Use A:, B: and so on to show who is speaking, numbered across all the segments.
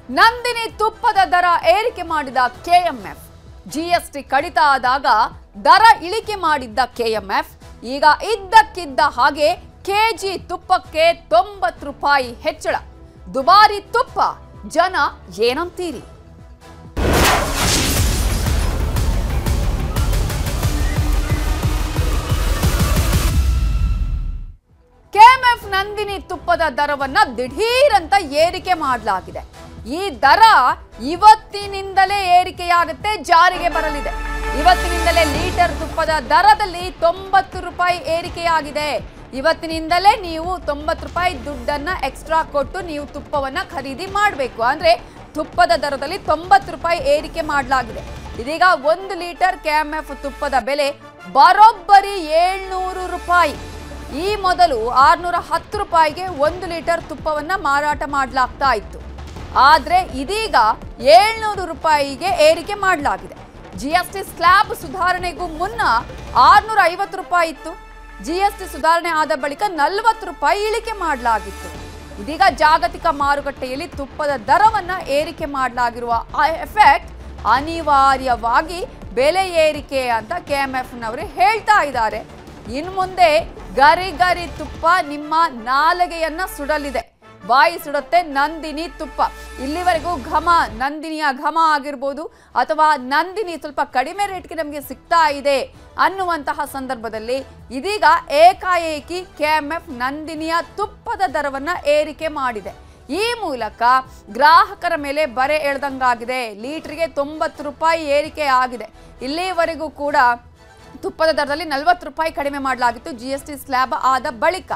A: ನಂದಿನಿ ತುಪ್ಪದ ದರ ಏರಿಕೆ ಮಾಡಿದ ಕೆಎಂಎಫ್. ಜಿಎಸ್ಟಿ ಕಡಿತ ಆದಾಗ ದರ ಇಳಿಕೆ ಮಾಡಿದ್ದ ಕೆಎಂಎಫ್ ಈಗ ಇದ್ದಕ್ಕಿದ್ದ ಹಾಗೆ ಕೆಜಿ ತುಪ್ಪಕ್ಕೆ 90 ರೂಪಾಯಿ ಹೆಚ್ಚಳ. ದುಬಾರಿ ತುಪ್ಪ, ಜನ ಏನಂತೀರಿ? ಕೆಎಂಎಫ್ ನಂದಿನಿ ತುಪ್ಪದ ದರವನ್ನ ದಿಢೀರ್ ಅಂತ ಏರಿಕೆ ಮಾಡಲಾಗಿದೆ. ಈ ದರ ಇವತ್ತಿನಿಂದಲೇ ಏರಿಕೆಯಾಗುತ್ತೆ, ಜಾರಿಗೆ ಬರಲಿದೆ. ಇವತ್ತಿನಿಂದಲೇ ಲೀಟರ್ ತುಪ್ಪದ ದರದಲ್ಲಿ 90 ರೂಪಾಯಿ ಏರಿಕೆಯಾಗಿದೆ. ಇವತ್ತಿನಿಂದಲೇ ನೀವು 90 ರೂಪಾಯಿ ದುಡ್ಡನ್ನ ಎಕ್ಸ್ಟ್ರಾ ಕೊಟ್ಟು ನೀವು ತುಪ್ಪವನ್ನ ಖರೀದಿ ಮಾಡಬೇಕು. ಅಂದ್ರೆ ತುಪ್ಪದ ದರದಲ್ಲಿ 90 ರೂಪಾಯಿ ಏರಿಕೆ ಮಾಡಲಾಗಿದೆ. ಇದೀಗ 1 ಲೀಟರ್ ಕೆಎಂಎಫ್ ತುಪ್ಪದ ಬೆಲೆ ಬರೋಬ್ಬರಿ 700 ರೂಪಾಯಿ. ಈ ಮೊದಲು 610 ರೂಪಾಯಿಗೆ 1 ಲೀಟರ್ ತುಪ್ಪವನ್ನ ಮಾರಾಟ ಮಾಡಲಾಗ್ತಾ ಇತ್ತು. ಆದ್ರೆ ಇದೀಗ 700 ರೂಪಾಯಿಗೆ ಏರಿಕೆ ಮಾಡಲಾಗಿದೆ. ಜಿಎಸ್ಟಿ ಸ್ಲ್ಯಾಬ್ ಸುಧಾರಣೆಗೂ ಮುನ್ನ 650 ರೂಪಾಯಿ ಇತ್ತು. ಜಿಎಸ್ಟಿ ಸುಧಾರಣೆ ಆದ ಬಳಿಕ 40 ರೂಪಾಯಿ ಇಳಿಕೆ ಮಾಡಲಾಗಿತ್ತು. ಇದೀಗ ಜಾಗತಿಕ ಮಾರುಕಟ್ಟೆಯಲ್ಲಿ ತುಪ್ಪದ ದರವನ್ನ ಏರಿಕೆ ಮಾಡಲಾಗಿರುವ ಎಫೆಕ್ಟ್ ಅನಿವಾರ್ಯವಾಗಿ ಬೆಲೆ ಏರಿಕೆ ಅಂತ ಕೆಎಂಎಫ್ನವರು ಹೇಳ್ತಾ ಇದ್ದಾರೆ. ಇನ್ನು ಮುಂದೆ ಗರಿ ಗರಿ ತುಪ್ಪ ನಿಮ್ಮ ನಾಲಿಗೆಯನ್ನ ಸುಡಲಿದೆ. ಬಾಯಿ ಸುಡುತ್ತೆ ನಂದಿನಿ ತುಪ್ಪ. ಇಲ್ಲಿವರೆಗೂ ನಂದಿನಿಯ ಘಮ ಆಗಿರ್ಬೋದು ಅಥವಾ ನಂದಿನಿ ಸ್ವಲ್ಪ ಕಡಿಮೆ ರೇಟ್ಗೆ ನಮಗೆ ಸಿಗ್ತಾ ಇದೆ ಅನ್ನುವಂತಹ ಸಂದರ್ಭದಲ್ಲಿ ಇದೀಗ ಏಕಾಏಕಿ ಕೆಎಂಎಫ್ ನಂದಿನಿಯ ತುಪ್ಪದ ದರವನ್ನ ಏರಿಕೆ ಮಾಡಿದೆ. ಈ ಮೂಲಕ ಗ್ರಾಹಕರ ಮೇಲೆ ಬರೆ ಎಳೆದಂಗಾಗಿದೆ. ಲೀಟರ್ಗೆ 90 ರೂಪಾಯಿ ಏರಿಕೆ ಆಗಿದೆ. ಇಲ್ಲಿವರೆಗೂ ಕೂಡ ತುಪ್ಪದ ದರದಲ್ಲಿ 40 ರೂಪಾಯಿ ಕಡಿಮೆ ಮಾಡಲಾಗಿತ್ತು ಜಿಎಸ್ಟಿ ಸ್ಲ್ಯಾಬ್ ಆದ ಬಳಿಕ.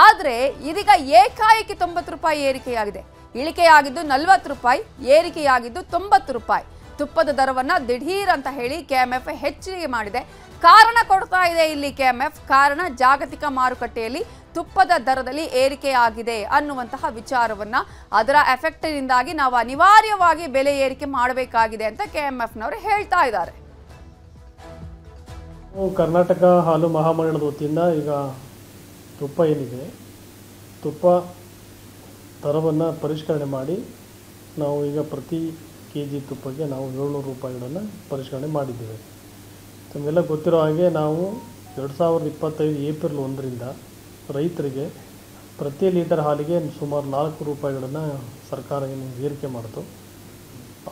A: ಆದರೆ ಇದೀಗ ಏಕಾಏಕಿ 90 ರೂಪಾಯಿ ಏರಿಕೆಯಾಗಿದೆ. ಇಳಿಕೆಯಾಗಿದ್ದು 40 ರೂಪಾಯಿ, ಏರಿಕೆಯಾಗಿದ್ದು 90 ರೂಪಾಯಿ. ತುಪ್ಪದ ದರವನ್ನ ದಿಢೀರ್ ಅಂತ ಹೇಳಿ ಕೆಎಂಎಫ್ ಹೆಚ್ಚಿಗೆ ಮಾಡಿದೆ. ಕಾರಣ ಕೊಡ್ತಾ ಇದೆ ಇಲ್ಲಿ ಕೆಎಂಎಫ್. ಕಾರಣ ಜಾಗತಿಕ ಮಾರುಕಟ್ಟೆಯಲ್ಲಿ ತುಪ್ಪದ ದರದಲ್ಲಿ ಏರಿಕೆಯಾಗಿದೆ ಅನ್ನುವಂತಹ ವಿಚಾರವನ್ನ, ಅದರ ಎಫೆಕ್ಟ್ನಿಂದಾಗಿ ನಾವು ಅನಿವಾರ್ಯವಾಗಿ ಬೆಲೆ ಏರಿಕೆ ಮಾಡಬೇಕಾಗಿದೆ ಅಂತ ಕೆಎಂಎಫ್ನವರು ಹೇಳ್ತಾ ಇದ್ದಾರೆ.
B: ಕರ್ನಾಟಕ ಹಾಲು ಮಹಾಮಂಡಳದ ವತಿಯಿಂದ ಈಗ ತುಪ್ಪ ಏನಿದೆ, ತುಪ್ಪ ದರವನ್ನು ಪರಿಷ್ಕರಣೆ ಮಾಡಿ ನಾವು ಈಗ ಪ್ರತಿ ಕೆಜಿ ತುಪ್ಪಕ್ಕೆ ನಾವು 700 ರೂಪಾಯಿಗಳನ್ನು ಪರಿಷ್ಕರಣೆ ಮಾಡಿದ್ದೇವೆ. ತಮಗೆಲ್ಲ ಗೊತ್ತಿರೋ ಹಾಗೆ ನಾವು 2025 ಏಪ್ರಿಲ್ 1ರಿಂದ ರೈತರಿಗೆ ಪ್ರತಿ ಲೀಟರ್ ಹಾಲಿಗೆ ಸುಮಾರು 4 ರೂಪಾಯಿಗಳನ್ನು ಸರ್ಕಾರ ಏನು ಏರಿಕೆ ಮಾಡಿತು,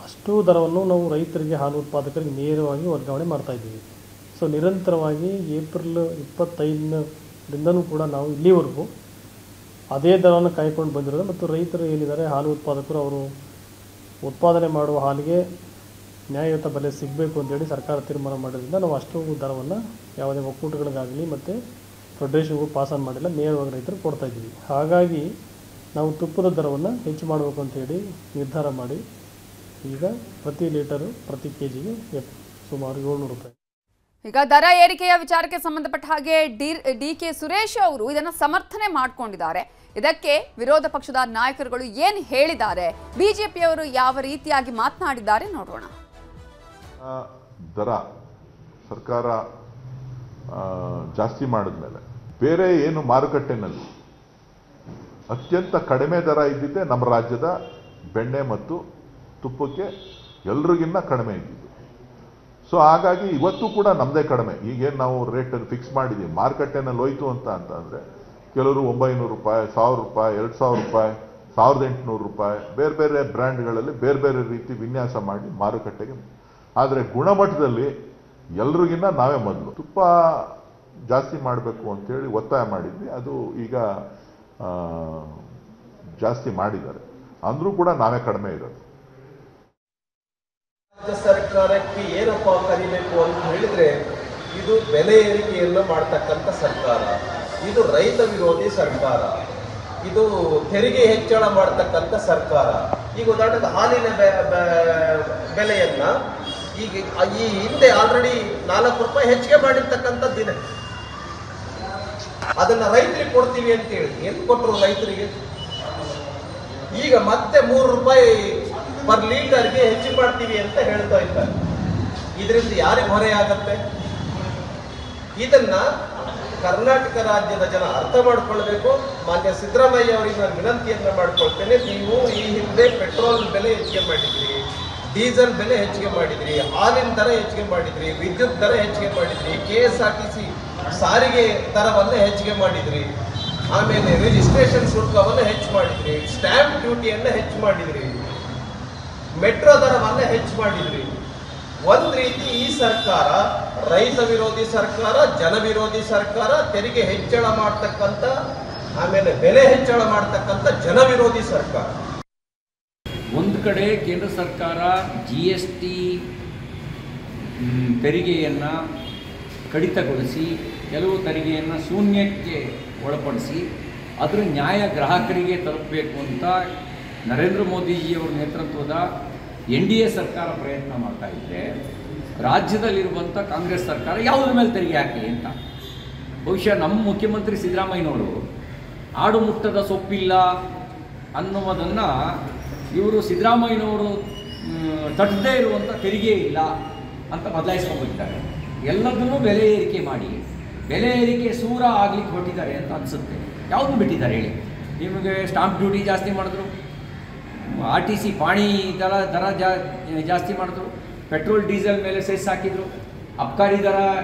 B: ಅಷ್ಟು ದರವನ್ನು ನಾವು ರೈತರಿಗೆ, ಹಾಲು ಉತ್ಪಾದಕರಿಗೆ ನೇರವಾಗಿ ವರ್ಗಾವಣೆ ಮಾಡ್ತಾಯಿದ್ದೀವಿ. ಸೊ ನಿರಂತರವಾಗಿ ಏಪ್ರಿಲ್ 25ರಿಂದನೂ ಕೂಡ ನಾವು ಇಲ್ಲಿವರೆಗೂ ಅದೇ ದರವನ್ನು ಕಾಯ್ಕೊಂಡು ಬಂದಿರೋದು. ಮತ್ತು ರೈತರು ಏನಿದ್ದಾರೆ, ಹಾಲು ಉತ್ಪಾದಕರು, ಅವರು ಉತ್ಪಾದನೆ ಮಾಡುವ ಹಾಲಿಗೆ ನ್ಯಾಯಯುತ ಬೆಲೆ ಸಿಗಬೇಕು ಅಂತೇಳಿ ಸರ್ಕಾರ ತೀರ್ಮಾನ ಮಾಡೋದ್ರಿಂದ ನಾವು ಅಷ್ಟು ದರವನ್ನು ಯಾವುದೇ ಒಕ್ಕೂಟಗಳಿಗಾಗಲಿ ಮತ್ತು ಫೆಡರೇಷನ್ಗೂ ಪಾಸ್ ಆನ್ ಮಾಡಿಲ್ಲ, ನೇರವಾಗಿ ರೈತರು ಕೊಡ್ತಾಯಿದ್ದೀವಿ. ಹಾಗಾಗಿ ನಾವು ತುಪ್ಪದ ದರವನ್ನು ಹೆಚ್ಚು ಮಾಡಬೇಕು ಅಂತೇಳಿ ನಿರ್ಧಾರ ಮಾಡಿ ಈಗ ಪ್ರತಿ ಲೀಟರು ಪ್ರತಿ ಕೆಜಿಗೆ ಸುಮಾರು 700 ರೂಪಾಯಿ.
A: ಈಗ ದರ ಏರಿಕೆಯ ವಿಚಾರಕ್ಕೆ ಸಂಬಂಧಪಟ್ಟ ಹಾಗೆ ಡಿಕೆ ಸುರೇಶ್ ಅವರು ಇದನ್ನು ಸಮರ್ಥನೆ ಮಾಡಿಕೊಂಡಿದ್ದಾರೆ. ಇದಕ್ಕೆ ವಿರೋಧ ಪಕ್ಷದ ನಾಯಕರುಗಳು ಏನು ಹೇಳಿದ್ದಾರೆ, ಬಿಜೆಪಿಯವರು ಯಾವ ರೀತಿಯಾಗಿ ಮಾತನಾಡಿದ್ದಾರೆ ನೋಡೋಣ.
C: ದರ ಸರ್ಕಾರ ಜಾಸ್ತಿ ಮಾಡಿದ್ಮೇಲೆ ಬೇರೆ ಏನು ಮಾರುಕಟ್ಟೆನಲ್ಲಿ ಅತ್ಯಂತ ಕಡಿಮೆ ದರ ಇದ್ದಿದ್ದೆ ನಮ್ಮ ರಾಜ್ಯದ ಬೆಣ್ಣೆ ಮತ್ತು ತುಪ್ಪಕ್ಕೆ ಎಲ್ರಿಗಿನ್ನ ಕಡಿಮೆ ಇದ್ದಿದ್ದು. ಸೊ ಹಾಗಾಗಿ ಇವತ್ತು ಕೂಡ ನಮ್ಮದೇ ಕಡಿಮೆ. ಈಗೇನು ನಾವು ರೇಟ್ ಫಿಕ್ಸ್ ಮಾಡಿದ್ದೀವಿ, ಮಾರುಕಟ್ಟೆನಲ್ಲಿ ಹೋಯ್ತು ಅಂತಂದರೆ ಕೆಲವರು 900 ರೂಪಾಯಿ, 1000 ರೂಪಾಯಿ, 2000 ರೂಪಾಯಿ, 1800 ರೂಪಾಯಿ, ಬೇರೆ ಬೇರೆ ಬ್ರ್ಯಾಂಡ್ಗಳಲ್ಲಿ ಬೇರೆ ಬೇರೆ ರೀತಿ ವಿನ್ಯಾಸ ಮಾಡಿ ಮಾರುಕಟ್ಟೆಗೆ. ಆದರೆ ಗುಣಮಟ್ಟದಲ್ಲಿ ಎಲ್ರಿಗಿನ್ನ ನಾವೇ ಮೊದಲು ತುಪ್ಪ ಜಾಸ್ತಿ ಮಾಡಬೇಕು ಅಂತೇಳಿ ಒತ್ತಾಯ ಮಾಡಿದ್ವಿ. ಅದು ಈಗ ಜಾಸ್ತಿ ಮಾಡಿದ್ದಾರೆ, ಅಂದರೂ ಕೂಡ ನಾವೇ ಕಡಿಮೆ ಇರೋದು.
D: ರಾಜ್ಯ ಸರ್ಕಾರಕ್ಕೆ ಏನಪ್ಪ ಕರಿಬೇಕು ಅಂತ ಹೇಳಿದ್ರೆ, ಇದು ಬೆಲೆ ಏರಿಕೆಯನ್ನು ಮಾಡ್ತಕ್ಕಂಥ ಸರ್ಕಾರ, ಇದು ರೈತ ವಿರೋಧಿ ಸರ್ಕಾರ, ಇದು ತೆರಿಗೆ ಹೆಚ್ಚಳ ಮಾಡ್ತಕ್ಕಂಥ ಸರ್ಕಾರ. ಈಗ ಉದಾಹರಣೆಗೆ ಹಾಲಿನ ಬೆಲೆಯನ್ನ ಈಗ ಈ ಹಿಂದೆ ಆಲ್ರೆಡಿ 4 ರೂಪಾಯಿ ಹೆಚ್ಚಿಗೆ ಮಾಡಿರ್ತಕ್ಕಂಥದ್ದಿದೆ. ಅದನ್ನ ರೈತರಿಗೆ ಕೊಡ್ತೀವಿ ಅಂತೇಳಿ ಏನು ಕೊಟ್ಟರು ರೈತರಿಗೆ? ಈಗ ಮತ್ತೆ 3 ರೂಪಾಯಿ ಪರ್ ಲೀಟರ್ಗೆ ಹೆಚ್ಚು ಮಾಡ್ತೀವಿ ಅಂತ ಹೇಳ್ತಾ ಇದ್ದಾರೆ. ಇದರಿಂದ ಯಾರಿಗೆ ಹೊರೆ ಆಗತ್ತೆ? ಇದನ್ನ ಕರ್ನಾಟಕ ರಾಜ್ಯದ ಜನ ಅರ್ಥ ಮಾಡ್ಕೊಳ್ಬೇಕು. ಮಾನ್ಯ ಸಿದ್ದರಾಮಯ್ಯ ಅವರಿಗೆ ನಾನು ವಿನಂತಿಯನ್ನ ಮಾಡ್ಕೊಳ್ತೇನೆ, ನೀವು ಈ ಹಿಂದೆ ಪೆಟ್ರೋಲ್ ಬೆಲೆ ಹೆಚ್ಚಿಗೆ ಮಾಡಿದ್ರಿ, ಡೀಸೆಲ್ ಬೆಲೆ ಹೆಚ್ಚಿಗೆ ಮಾಡಿದ್ರಿ, ಹಾಲಿನ ದರ ಹೆಚ್ಚಿಗೆ ಮಾಡಿದ್ರಿ, ವಿದ್ಯುತ್ ದರ ಹೆಚ್ಚಿಗೆ ಮಾಡಿದ್ರಿ, KSRTC ಸಾರಿಗೆ ದರವನ್ನು ಹೆಚ್ಚಿಗೆ ಮಾಡಿದ್ರಿ, ಆಮೇಲೆ ರಿಜಿಸ್ಟ್ರೇಷನ್ ಶುಲ್ಕವನ್ನು ಹೆಚ್ಚು ಮಾಡಿದ್ರಿ, ಸ್ಟ್ಯಾಂಪ್ ಡ್ಯೂಟಿಯನ್ನು ಹೆಚ್ಚು ಮಾಡಿದ್ರಿ, ಮೆಟ್ರೋ ದರವನ್ನು ಹೆಚ್ಚು ಮಾಡಿದ್ರಿ. ಒಂದ್ ರೀತಿ ಈ ಸರ್ಕಾರ ರೈತ ವಿರೋಧಿ ಸರ್ಕಾರ, ಜನ ವಿರೋಧಿ ಸರ್ಕಾರ, ತೆರಿಗೆ ಹೆಚ್ಚಳ ಮಾಡ್ತಕ್ಕಂಥ, ಆಮೇಲೆ ಬೆಲೆ ಹೆಚ್ಚಳ ಮಾಡ್ತಕ್ಕಂಥ ಜನ ವಿರೋಧಿ ಸರ್ಕಾರ.
E: ಒಂದು ಕಡೆ ಕೇಂದ್ರ ಸರ್ಕಾರ GST ತೆರಿಗೆಯನ್ನು ಕಡಿತಗೊಳಿಸಿ ಕೆಲವು ತೆರಿಗೆಯನ್ನು ಶೂನ್ಯಕ್ಕೆ ಒಳಪಡಿಸಿ ಅದರ ನ್ಯಾಯ ಗ್ರಾಹಕರಿಗೆ ತಲುಪಬೇಕು ಅಂತ ನರೇಂದ್ರ ಮೋದಿಜಿಯವರ ನೇತೃತ್ವದ NDA ಸರ್ಕಾರ ಪ್ರಯತ್ನ ಮಾಡ್ತಾ ಇದ್ದರೆ ರಾಜ್ಯದಲ್ಲಿರುವಂಥ ಕಾಂಗ್ರೆಸ್ ಸರ್ಕಾರ ಯಾವುದ್ರ ಮೇಲೆ ತೆರಿಗೆ ಹಾಕಿ ಅಂತ. ಬಹುಶಃ ನಮ್ಮ ಮುಖ್ಯಮಂತ್ರಿ ಸಿದ್ದರಾಮಯ್ಯನವರು ಆಡು ಮುಟ್ಟದ ಸೊಪ್ಪಿಲ್ಲ ಅನ್ನುವುದನ್ನು ಇವರು ಸಿದ್ದರಾಮಯ್ಯನವರು ತಟ್ಟದೇ ಇರುವಂಥ ತೆರಿಗೆ ಇಲ್ಲ ಅಂತ ಬದಲಾಯಿಸ್ಕೊಂಡ್ಬಿಟ್ಟಿದ್ದಾರೆ. ಎಲ್ಲದನ್ನೂ ಬೆಲೆ ಏರಿಕೆ ಮಾಡಿ ಬೆಲೆ ಏರಿಕೆ ಸೂರ ಆಗ್ಲಿಕ್ಕೆ ಹೊರಟಿದ್ದಾರೆ ಅಂತ ಅನಿಸುತ್ತೆ. ಯಾವುದು ಬಿಟ್ಟಿದ್ದಾರೆ ಹೇಳಿ? ನಿಮಗೆ ಸ್ಟಾಂಪ್ ಡ್ಯೂಟಿ ಜಾಸ್ತಿ ಮಾಡಿದ್ರು, RTC ಪಾಣಿ ದರ ಜಾಸ್ತಿ ಮಾಡಿದ್ರು, ಪೆಟ್ರೋಲ್ ಡೀಸೆಲ್ ಮೇಲೆ ಸೆಸ್ ಹಾಕಿದ್ರು, ಅಬ್ಕಾರಿ ದರ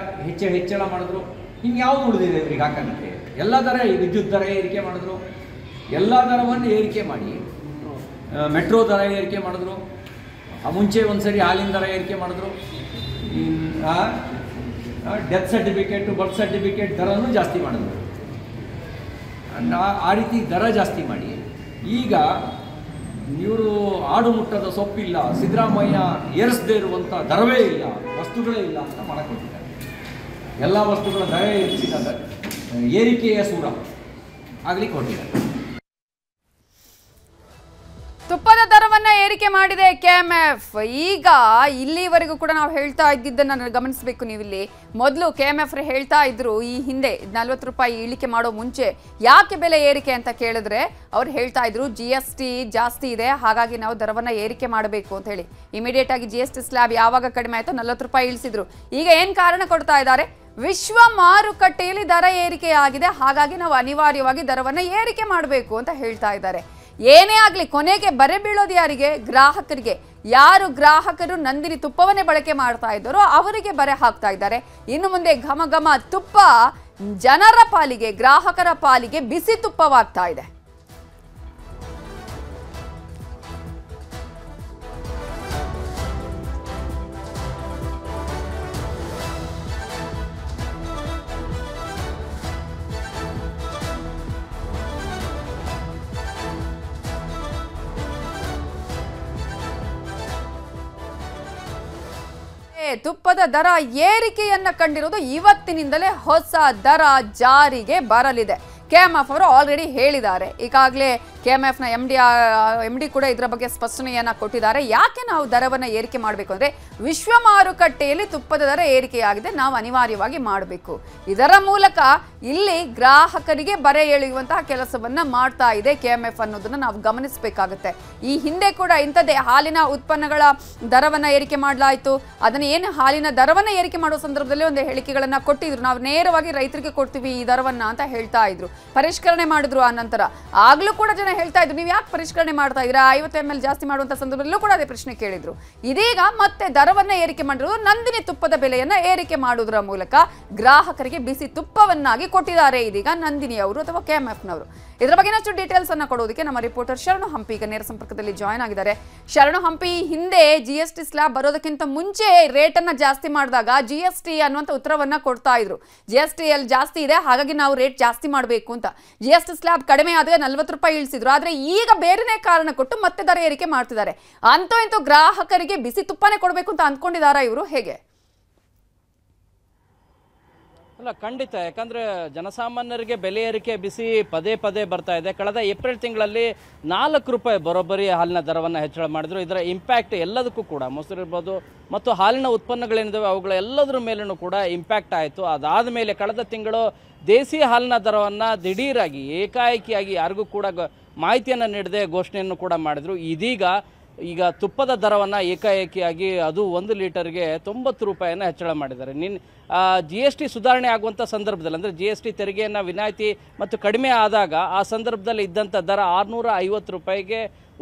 E: ಹೆಚ್ಚಳ ಮಾಡಿದ್ರು. ಇನ್ನು ಯಾವುದು ಉಳಿದಿದೆ ಇವ್ರಿಗೆ ಹಾಕೋದಕ್ಕೆ? ಎಲ್ಲ ದರ, ವಿದ್ಯುತ್ ದರ ಏರಿಕೆ ಮಾಡಿದ್ರು, ಎಲ್ಲ ದರವನ್ನು ಏರಿಕೆ ಮಾಡಿ ಮೆಟ್ರೋ ದರ ಏರಿಕೆ ಮಾಡಿದ್ರು. ಮುಂಚೆ ಒಂದು ಸರಿ ಹಾಲಿನ ದರ ಏರಿಕೆ ಮಾಡಿದ್ರು. ಡೆತ್ ಸರ್ಟಿಫಿಕೇಟು, ಬರ್ತ್ ಸರ್ಟಿಫಿಕೇಟ್ ದರನೂ ಜಾಸ್ತಿ ಮಾಡಿದ್ರು. ಆ ರೀತಿ ದರ ಜಾಸ್ತಿ ಮಾಡಿ ಈಗ ಇವರು ಆಡು ಮುಟ್ಟದ ಸೊಪ್ಪಿಲ್ಲ, ಸಿದ್ದರಾಮಯ್ಯ ಏರಿಸದೇ ಇರುವಂಥ ದರವೇ ಇಲ್ಲ, ವಸ್ತುಗಳೇ ಇಲ್ಲ ಅಂತ ಮಾಡಿಕೊಟ್ಟಿದ್ದಾರೆ. ಎಲ್ಲ ವಸ್ತುಗಳ ದರ ಏರಿಸಿದ ಏರಿಕೆಯ ಸೂರ ಆಗ್ಲಿಕ್ಕೆ ಹೊರಟಿದ್ದಾರೆ.
A: ತುಪ್ಪದ ದರವನ್ನ ಏರಿಕೆ ಮಾಡಿದೆ KMF. ಈಗ ಇಲ್ಲಿವರೆಗೂ ಕೂಡ ನಾವು ಹೇಳ್ತಾ ಇದ್ದಿದ್ದನ್ನು ಗಮನಿಸಬೇಕು ನೀವಿಲ್ಲಿ. ಮೊದಲು KMF ಹೇಳ್ತಾ ಇದ್ರು ಈ ಹಿಂದೆ 40 ರೂಪಾಯಿ ಇಳಿಕೆ ಮಾಡೋ ಮುಂಚೆ ಯಾಕೆ ಬೆಲೆ ಏರಿಕೆ ಅಂತ ಕೇಳಿದ್ರೆ ಅವ್ರು ಹೇಳ್ತಾ ಇದ್ರು GST ಜಾಸ್ತಿ ಇದೆ, ಹಾಗಾಗಿ ನಾವು ದರವನ್ನ ಏರಿಕೆ ಮಾಡಬೇಕು ಅಂತ ಹೇಳಿ. ಇಮಿಡಿಯೇಟ್ ಆಗಿ GST ಸ್ಲ್ಯಾಬ್ ಯಾವಾಗ ಕಡಿಮೆ ಆಯಿತು 40 ರೂಪಾಯಿ ಇಳಿಸಿದ್ರು. ಈಗ ಏನು ಕಾರಣ ಕೊಡ್ತಾ ಇದ್ದಾರೆ? ವಿಶ್ವ ಮಾರುಕಟ್ಟೆಯಲ್ಲಿ ದರ ಏರಿಕೆ ಆಗಿದೆ, ಹಾಗಾಗಿ ನಾವು ಅನಿವಾರ್ಯವಾಗಿ ದರವನ್ನ ಏರಿಕೆ ಮಾಡಬೇಕು ಅಂತ ಹೇಳ್ತಾ ಇದ್ದಾರೆ. ಏನೇ ಆಗಲಿ ಕೊನೆಗೆ ಬರೆ ಬೀಳೋದು ಯಾರಿಗೆ? ಗ್ರಾಹಕರಿಗೆ. ಯಾರು ಗ್ರಾಹಕರು ನಂದಿನಿ ತುಪ್ಪವನ್ನೇ ಬಳಕೆ ಮಾಡ್ತಾ ಇದ್ದಾರೋ ಅವರಿಗೆ ಬರೆ ಹಾಕ್ತಾ ಇದ್ದಾರೆ. ಇನ್ನು ಮುಂದೆ ಘಮ ಘಮ ತುಪ್ಪ ಜನರ ಪಾಲಿಗೆ, ಗ್ರಾಹಕರ ಪಾಲಿಗೆ ಬಿಸಿ ತುಪ್ಪವಾಗ್ತಾ ಇದೆ. ತುಪ್ಪದ ದರ ಏರಿಕೆಯನ್ನ ಕಂಡಿರೋದು ಇವತ್ತಿನಿಂದಲೇ ಹೊಸ ದರ ಜಾರಿಗೆ ಬರಲಿದೆ. KMF ಅವರು ಆಲ್ರೆಡಿ ಹೇಳಿದ್ದಾರೆ. ಈಗಾಗಲೇ KMFನ MD ಕೂಡ ಇದರ ಬಗ್ಗೆ ಸ್ಪಷ್ಟನೆಯನ್ನ ಕೊಟ್ಟಿದ್ದಾರೆ. ಯಾಕೆ ನಾವು ದರವನ್ನು ಏರಿಕೆ ಮಾಡಬೇಕು ಅಂದರೆ ವಿಶ್ವ ಮಾರುಕಟ್ಟೆಯಲ್ಲಿ ತುಪ್ಪದ ದರ ಏರಿಕೆಯಾಗಿದೆ, ನಾವು ಅನಿವಾರ್ಯವಾಗಿ ಮಾಡಬೇಕು. ಇದರ ಮೂಲಕ ಇಲ್ಲಿ ಗ್ರಾಹಕರಿಗೆ ಬರೆ ಎಳೆಯುವಂತಹ ಕೆಲಸವನ್ನ ಮಾಡ್ತಾ ಇದೆ KMF ಅನ್ನೋದನ್ನ ನಾವು ಗಮನಿಸಬೇಕಾಗುತ್ತೆ. ಈ ಹಿಂದೆ ಕೂಡ ಇಂಥದ್ದೇ ಹಾಲಿನ ಉತ್ಪನ್ನಗಳ ದರವನ್ನ ಏರಿಕೆ ಮಾಡಲಾಯಿತು. ಅದನ್ನ ಏನು ಹಾಲಿನ ದರವನ್ನ ಏರಿಕೆ ಮಾಡುವ ಸಂದರ್ಭದಲ್ಲಿ ಒಂದು ಹೇಳಿಕೆಗಳನ್ನ ಕೊಟ್ಟಿದ್ರು, ನಾವು ನೇರವಾಗಿ ರೈತರಿಗೆ ಕೊಡ್ತೀವಿ ಈ ದರವನ್ನ ಅಂತ ಹೇಳ್ತಾ ಇದ್ರು. ಪರಿಷ್ಕರಣೆ ಮಾಡಿದ್ರು. ಆ ನಂತರ ಆಗ್ಲೂ ಕೂಡ ಜನ ಹೇಳ್ತಾ ಇದ್ರು, ನೀವು ಯಾಕೆ ಪರಿಷ್ಕರಣೆ ಮಾಡ್ತಾ ಇದ್ದೀರಾ, 50 ml ಜಾಸ್ತಿ ಮಾಡುವಂತ ಸಂದರ್ಭದಲ್ಲೂ ಕೂಡ ಅದೇ ಪ್ರಶ್ನೆ ಕೇಳಿದ್ರು. ಇದೀಗ ಮತ್ತೆ ದರವನ್ನ ಏರಿಕೆ ಮಾಡಿರೋದು ನಂದಿನಿ ತುಪ್ಪದ ಬೆಲೆಯನ್ನ ಏರಿಕೆ ಮಾಡುವುದರ ಮೂಲಕ ಗ್ರಾಹಕರಿಗೆ ಬಿಸಿ ತುಪ್ಪವನ್ನಾಗಿ ಕೊಟ್ಟಿದ್ದಾರೆ ಇದೀಗ ನಂದಿನಿ ಅವರು ಅಥವಾ KMFನವರು. ಇದರ ಬಗ್ಗೆ ಇನ್ನಷ್ಟು ಡೀಟೇಲ್ಸ್ ಅನ್ನ ಕೊಡೋದಕ್ಕೆ ನಮ್ಮ ರಿಪೋರ್ಟರ್ ಶರಣು ಹಂಪಿ ಈಗ ನೇರ ಸಂಪರ್ಕದಲ್ಲಿ ಜಾಯ್ನ್ ಆಗಿದ್ದಾರೆ. ಶರಣು ಹಂಪಿ, ಹಿಂದೆ GST ಸ್ಲ್ಯಾಬ್ ಬರೋದಕ್ಕಿಂತ ಮುಂಚೆ ರೇಟ್ ಅನ್ನ ಜಾಸ್ತಿ ಮಾಡಿದಾಗ GST ಅನ್ನುವಂತ ಉತ್ತರವನ್ನ ಕೊಡ್ತಾ ಇದ್ರು. GST ಅಲ್ಲಿ ಜಾಸ್ತಿ ಇದೆ, ಹಾಗಾಗಿ ನಾವು ರೇಟ್ ಜಾಸ್ತಿ ಮಾಡಬೇಕು ಅಂತ. GST ಸ್ಲ್ಯಾಬ್ ಕಡಿಮೆ ಆದಾಗ 40 ರೂಪಾಯಿ ಇಳಿಸಿದ್ರು. ಆದ್ರೆ ಈಗ ಬೇರೆನೇ ಕಾರಣ ಕೊಟ್ಟು ಮತ್ತೆ ದರ ಏರಿಕೆ ಮಾಡ್ತಿದ್ದಾರೆ. ಅಂತೂ ಇಂತೂ ಗ್ರಾಹಕರಿಗೆ ಬಿಸಿ ತುಪ್ಪನೇ ಕೊಡಬೇಕು ಅಂತ ಅಂದ್ಕೊಂಡಿದಾರಾ ಇವರು, ಹೇಗೆ?
F: ಅಲ್ಲ, ಖಂಡಿತ. ಯಾಕಂದರೆ ಜನಸಾಮಾನ್ಯರಿಗೆ ಬೆಲೆ ಏರಿಕೆ ಬಿಸಿ ಪದೇ ಪದೇ ಬರ್ತಾ ಇದೆ. ಕಳೆದ ಏಪ್ರಿಲ್ ತಿಂಗಳಲ್ಲಿ 4 ರೂಪಾಯಿ ಬರೋಬ್ಬರಿ ಹಾಲಿನ ದರವನ್ನು ಹೆಚ್ಚಳ ಮಾಡಿದ್ರು. ಇದರ ಇಂಪ್ಯಾಕ್ಟ್ ಎಲ್ಲದಕ್ಕೂ ಕೂಡ, ಮೊಸರು ಇರ್ಬೋದು ಮತ್ತು ಹಾಲಿನ ಉತ್ಪನ್ನಗಳೇನಿದ್ದಾವೆ ಅವುಗಳ ಎಲ್ಲದರ ಮೇಲೂ ಕೂಡ ಇಂಪ್ಯಾಕ್ಟ್ ಆಯಿತು. ಅದಾದ ಮೇಲೆ ಕಳೆದ ತಿಂಗಳು ದೇಸಿ ಹಾಲಿನ ದರವನ್ನು ದಿಢೀರಾಗಿ ಏಕಾಏಕಿಯಾಗಿ ಯಾರಿಗೂ ಕೂಡ ಮಾಹಿತಿಯನ್ನು ನೀಡದೆ ಘೋಷಣೆಯನ್ನು ಕೂಡ ಮಾಡಿದ್ರು. ಇದೀಗ ಈಗ ತುಪ್ಪದ ದರವನ್ನು ಏಕಾಏಕಿಯಾಗಿ ಅದು 1 ಲೀಟರ್ಗೆ 90 ರೂಪಾಯಿಯನ್ನು ಹೆಚ್ಚಳ ಮಾಡಿದ್ದಾರೆ. GST ಸುಧಾರಣೆ ಆಗುವಂಥ ಸಂದರ್ಭದಲ್ಲಿ ಅಂದರೆ GST ತೆರಿಗೆಯನ್ನು ವಿನಾಯಿತಿ ಮತ್ತು ಕಡಿಮೆ ಆದಾಗ ಆ ಸಂದರ್ಭದಲ್ಲಿ ಇದ್ದಂಥ ದರ 650 ರೂಪಾಯಿಗೆ